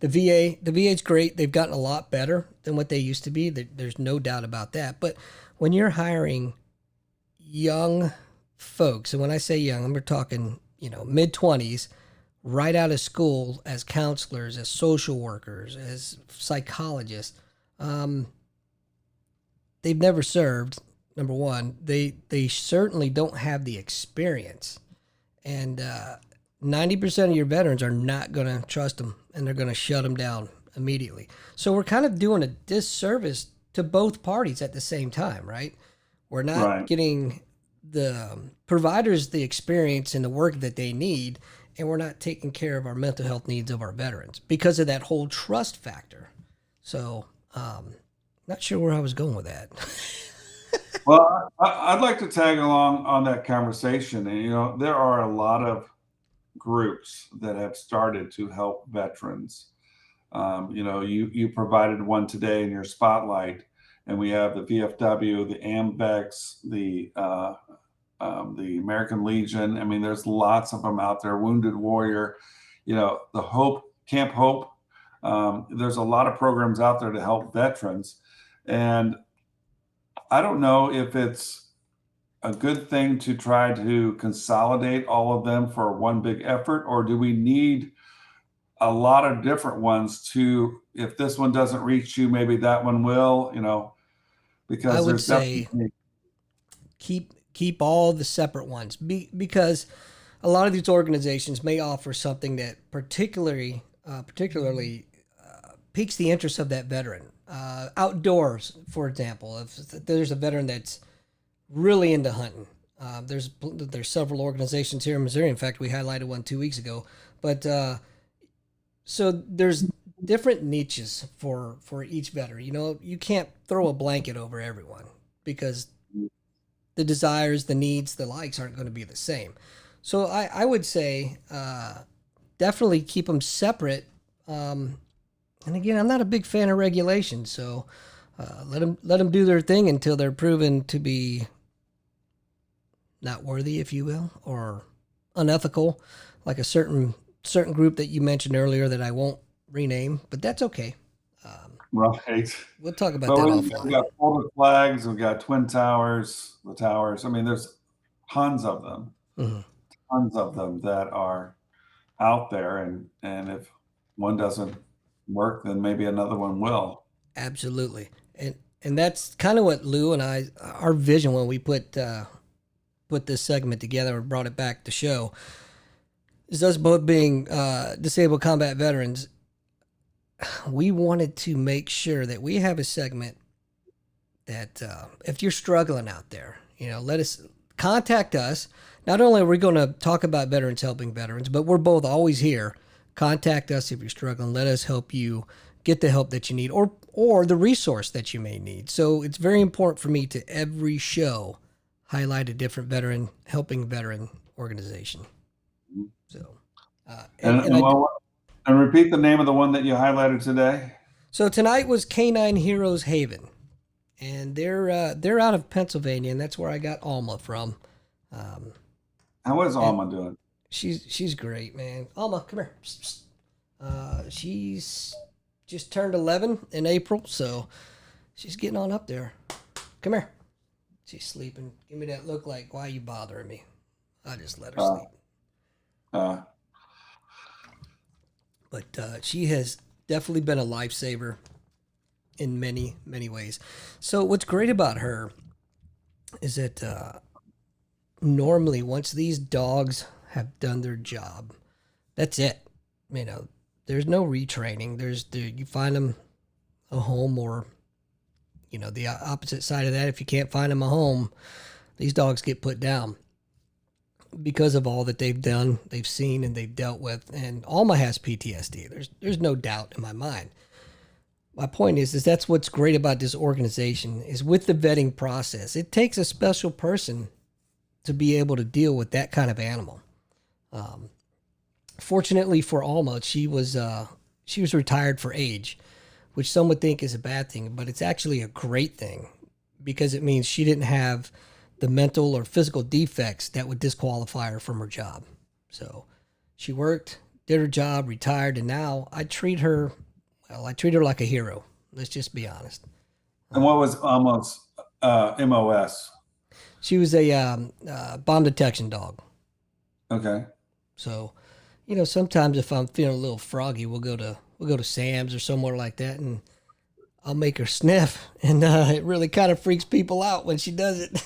The VA's great. They've gotten a lot better than what they used to be. There's no doubt about that. But when you're hiring young folks, and when I say young, we're talking, mid-20s, right out of school, as counselors, as social workers, as psychologists, they've never served. Number one, they certainly don't have the experience, and 90% of your veterans are not going to trust them, and they're going to shut them down immediately. So we're kind of doing a disservice to both parties at the same time, right? We're not getting the providers the experience and the work that they need, and we're not taking care of our mental health needs of our veterans because of that whole trust factor. So, not sure where I was going with that. Well, I'd like to tag along on that conversation. And, there are a lot of groups that have started to help veterans. You provided one today in your spotlight, and we have the VFW, the AMVEX, the American Legion. I mean, there's lots of them out there. Wounded Warrior, the Hope, Camp Hope. There's a lot of programs out there to help veterans. And I don't know if it's a good thing to try to consolidate all of them for one big effort, or do we need a lot of different ones to, if this one doesn't reach you, maybe that one will, because I would there's say definitely keep all the separate ones, because a lot of these organizations may offer something that particularly piques the interest of that veteran. Outdoors, for example, if there's a veteran that's really into hunting, there's several organizations here in Missouri. In fact, we highlighted one 2 weeks ago. But so there's different niches for each veteran. You know, you can't throw a blanket over everyone because the desires, the needs, the likes aren't going to be the same. So I would say definitely keep them separate. And again, I'm not a big fan of regulation, so let them do their thing until they're proven to be not worthy, if you will, or unethical, like a certain group that you mentioned earlier that I won't rename, but that's okay. Right. We'll talk about But that we offline. got folded flags, we've got twin towers, the towers. I mean, there's tons of them, Mhm. tons of them that are out there. And if one doesn't work, then maybe another one will. Absolutely, and that's kind of what Lou and I, our vision when we put this segment together and brought it back to show, is us both being disabled combat veterans. We wanted to make sure that we have a segment that if you're struggling out there, you know, let us contact us. Not only are we going to talk about veterans helping veterans, but we're both always here. Contact us if you're struggling. Let us help you get the help that you need or the resource that you may need. So it's very important for me to every show highlight a different veteran helping veteran organization. So And repeat the name of the one that you highlighted today. so tonight was Canine Heroes Haven, and they're out of Pennsylvania, and that's where I got Alma from. How is Alma doing? She's great, man. Alma, come here. Psst, psst. She's just turned 11 in April, so she's getting on up there. Come here. She's sleeping. Give me that look like, why are you bothering me? I just let her sleep. But she has definitely been a lifesaver in many, many ways. So what's great about her is that normally once these dogs have done their job, that's it. You know, there's no retraining. You find them a home, or you know, the opposite side of that, if you can't find them a home, these dogs get put down because of all that they've done, they've seen, and they've dealt with. And Alma has PTSD. There's no doubt in my mind. My point is that's what's great about this organization is with the vetting process. It takes a special person to be able to deal with that kind of animal. Fortunately for Alma, she was retired for age, which some would think is a bad thing, but it's actually a great thing because it means she didn't have the mental or physical defects that would disqualify her from her job. So she worked, did her job, retired, and now I treat her like a hero. Let's just be honest. And what was Alma's MOS? She was a bomb detection dog. Okay. So, you know, sometimes if I'm feeling a little froggy, we'll go to Sam's or somewhere like that, and I'll make her sniff, and it really kind of freaks people out when she does it.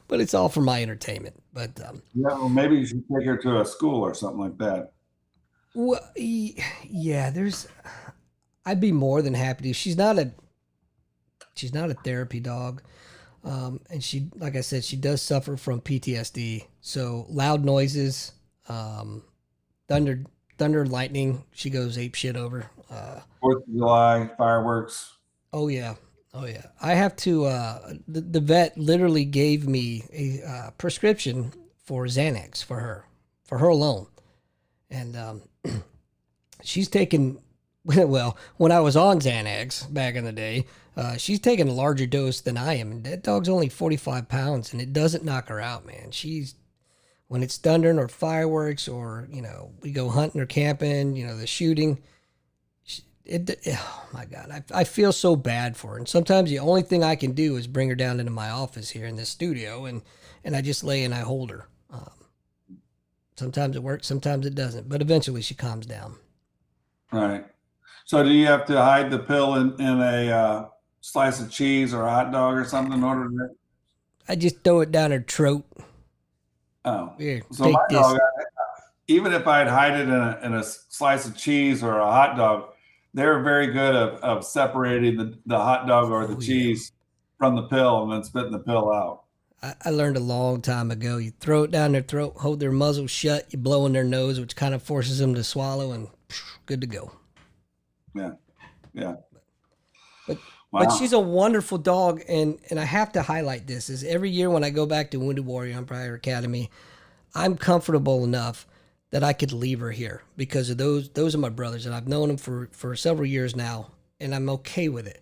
But it's all for my entertainment. But yeah, well, maybe you should take her to a school or something like that. well, yeah, I'd be more than happy to. She's not a therapy dog, and she, like I said, she does suffer from PTSD. So loud noises, thunder, lightning, she goes ape shit over. 4th of July, fireworks. Oh yeah. I have to. The vet literally gave me a prescription for Xanax for her alone, and she's taken. Well, when I was on Xanax back in the day, she's taken a larger dose than I am, and that dog's only 45 pounds, and it doesn't knock her out, man. When it's thundering or fireworks, or you know, we go hunting or camping, you know, the shooting. Oh my God, I feel so bad for her. And sometimes the only thing I can do is bring her down into my office here in this studio, and I just lay and I hold her. Sometimes it works, sometimes it doesn't, but eventually she calms down. Right. So do you have to hide the pill in a slice of cheese or a hot dog or something in order to? I just throw it down her throat. Oh, Here, so take my this. dog, even if I'd hide it in a slice of cheese or a hot dog, they're very good of separating the hot dog or the Oh yeah. cheese from the pill and then spitting the pill out. I learned a long time ago. You throw it down their throat, hold their muzzle shut, you blow in their nose, which kind of forces them to swallow, and good to go. Yeah. Yeah. But Wow. she's a wonderful dog, and I have to highlight this is every year when I go back to Wounded Warrior Empire Academy, I'm comfortable enough that I could leave her here because of those are my brothers, and I've known them for several years now, and I'm okay with it.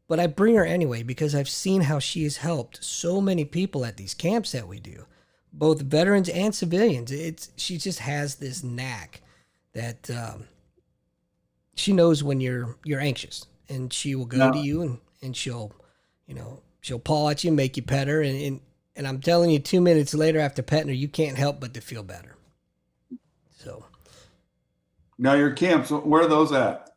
But I bring her anyway because I've seen how she has helped so many people at these camps that we do, both veterans and civilians. She just has this knack that she knows when you're anxious, and she will go to Now, you and she'll paw at you, make you pet her, and I'm telling you, 2 minutes later after petting her, you can't help but to feel better. So. now your camps, where are those at?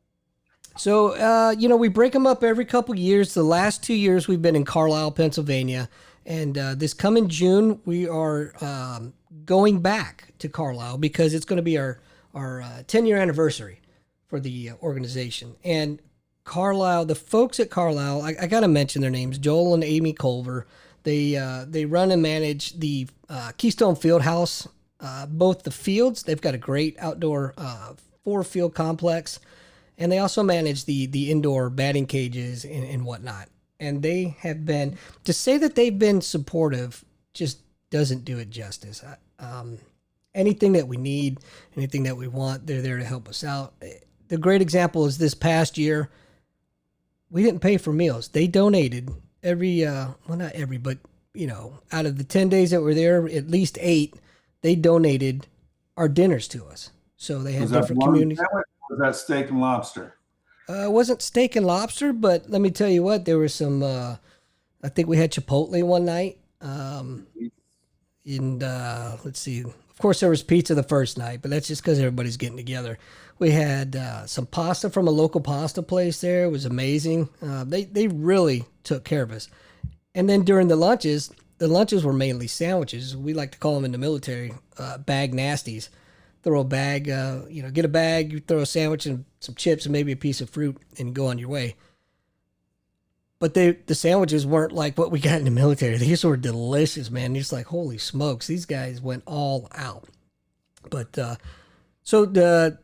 So, we break them up every couple years. The last 2 years we've been in Carlisle, Pennsylvania. And this coming June, we are going back to Carlisle because it's going to be our 10-year anniversary for the organization. And Carlisle, the folks at Carlisle, I got to mention their names, Joel and Amy Culver. They run and manage the Keystone Fieldhouse, both the fields. They've got a great outdoor 4-field complex. And they also manage the indoor batting cages and whatnot. And they have been, to say that they've been supportive just doesn't do it justice. Anything that we need, anything that we want, they're there to help us out. The great example is this past year, we didn't pay for meals. They donated not every, but, out of the 10 days that were there, at least 8, they donated our dinners to us. So they had Was that different one communities. sandwich or was that steak and lobster? It wasn't steak and lobster, but let me tell you what, there was some, I think we had Chipotle one night. Let's see, of course there was pizza the first night, but that's just because everybody's getting together. We had some pasta from a local pasta place there. It was amazing. They really took care of us. And then during the lunches were mainly sandwiches. We like to call them in the military, bag nasties. Throw a bag, get a bag, you throw a sandwich and some chips and maybe a piece of fruit and go on your way. But the sandwiches weren't like what we got in the military. These were delicious, man. You're just like, holy smokes, these guys went all out. But so the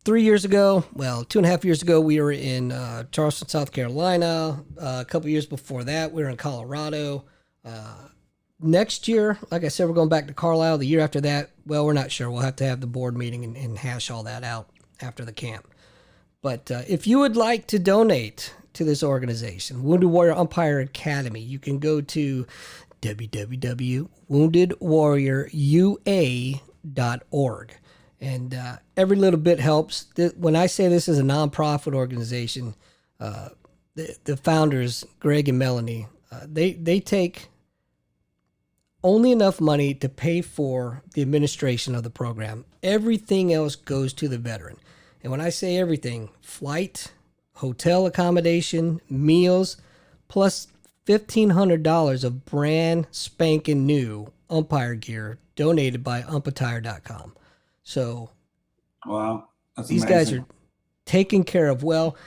3 years ago, well, 2.5 years ago, we were in Charleston, South Carolina. A couple years before that, we were in Colorado. Next year, like I said, we're going back to Carlisle. The year after that, well, we're not sure. We'll have to have the board meeting and hash all that out after the camp. But if you would like to donate to this organization, Wounded Warrior Umpire Academy, you can go to www.woundedwarriorua.org. And every little bit helps. When I say this is a nonprofit organization, the founders, Greg and Melanie, they take only enough money to pay for the administration of the program. Everything else goes to the veteran. And when I say everything, flight, hotel accommodation, meals, plus $1,500 of brand spanking new umpire gear donated by umpattire.com. So Wow, that's these amazing. guys are taken care of well.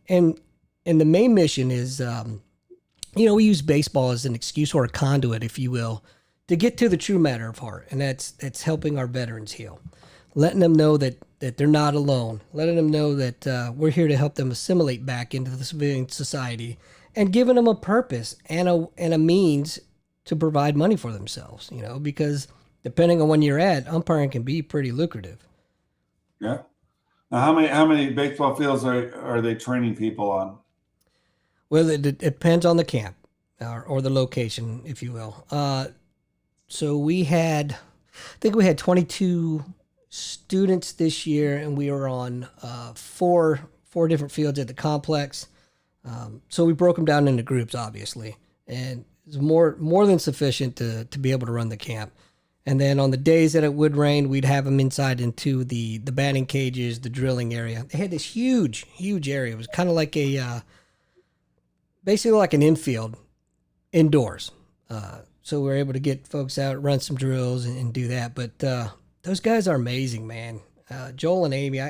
And the main mission is, we use baseball as an excuse or a conduit, if you will, to get to the true matter of heart. And that's helping our veterans heal. Letting them know that they're not alone. Letting them know that we're here to help them assimilate back into the civilian society and giving them a purpose and a means to provide money for themselves, because depending on when you're at, umpiring can be pretty lucrative. Yeah. Now, how many baseball fields are they training people on? Well, it depends on the camp or the location, if you will. So I think we had 22 students this year, and we were on four different fields at the complex. So we broke them down into groups, obviously, and it's more than sufficient to be able to run the camp. And then on the days that it would rain, we'd have them inside into the batting cages, the drilling area. They had this huge area. It was kind of like basically like an infield indoors. So we were able to get folks out, run some drills and do that. But Those guys are amazing, man. Joel and Amy,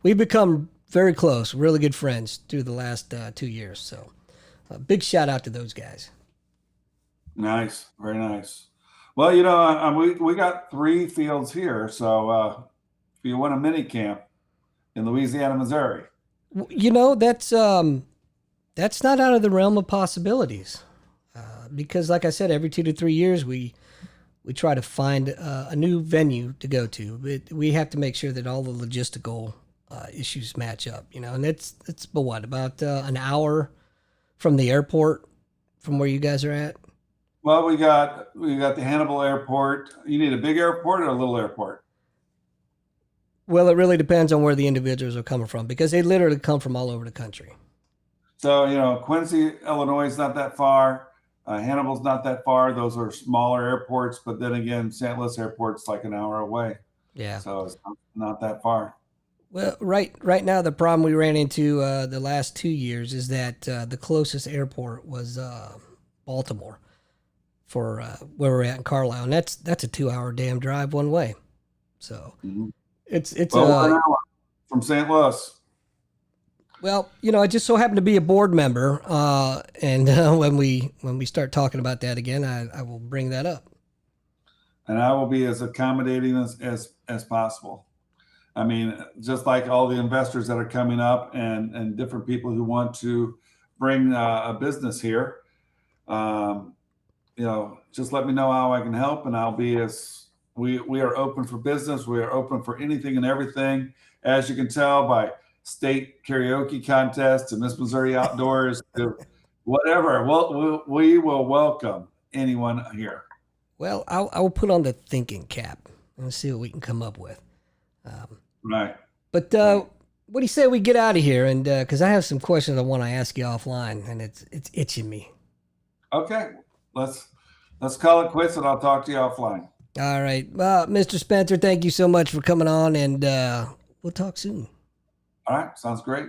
we've become very close, really good friends through the last 2 years. So, big shout out to those guys. Nice, very nice. Well, we got 3 fields here, so if you want a mini camp in Louisiana, Missouri, That's not out of the realm of possibilities, because, like I said, every 2 to 3 years we try to find a new venue to go to, but we have to make sure that all the logistical issues match up. And it's about an hour from the airport from where you guys are at. well, we got the Hannibal Airport. You need a big airport or a little airport? Well, it really depends on where the individuals are coming from, because they literally come from all over the country. So, Quincy, Illinois is not that far. Hannibal's not that far. Those are smaller airports, but then again, St. Louis Airport's like an hour away. Yeah. So it's not that far. Well, right now, the problem we ran into the last 2 years is that the closest airport was Baltimore for where we're at in Carlisle, and that's a 2-hour damn drive one way. So it's Well, 1 hour from St. Louis. Well, I just so happen to be a board member, and when we start talking about that again, I will bring that up. And I will be as accommodating as possible. I mean, just like all the investors that are coming up and different people who want to bring a business here, just let me know how I can help, and I'll be we are open for business. We are open for anything and everything, as you can tell by state karaoke contest to Miss Missouri Outdoors to whatever. We will welcome anyone here. Well, I will put on the thinking cap and see what we can come up with. Right. But what do you say we get out of here? And because I have some questions I want to ask you offline, and it's itching me. Okay, let's call it quits, and I'll talk to you offline. All right, Mr. Spencer, thank you so much for coming on, and we'll talk soon. All right, sounds great.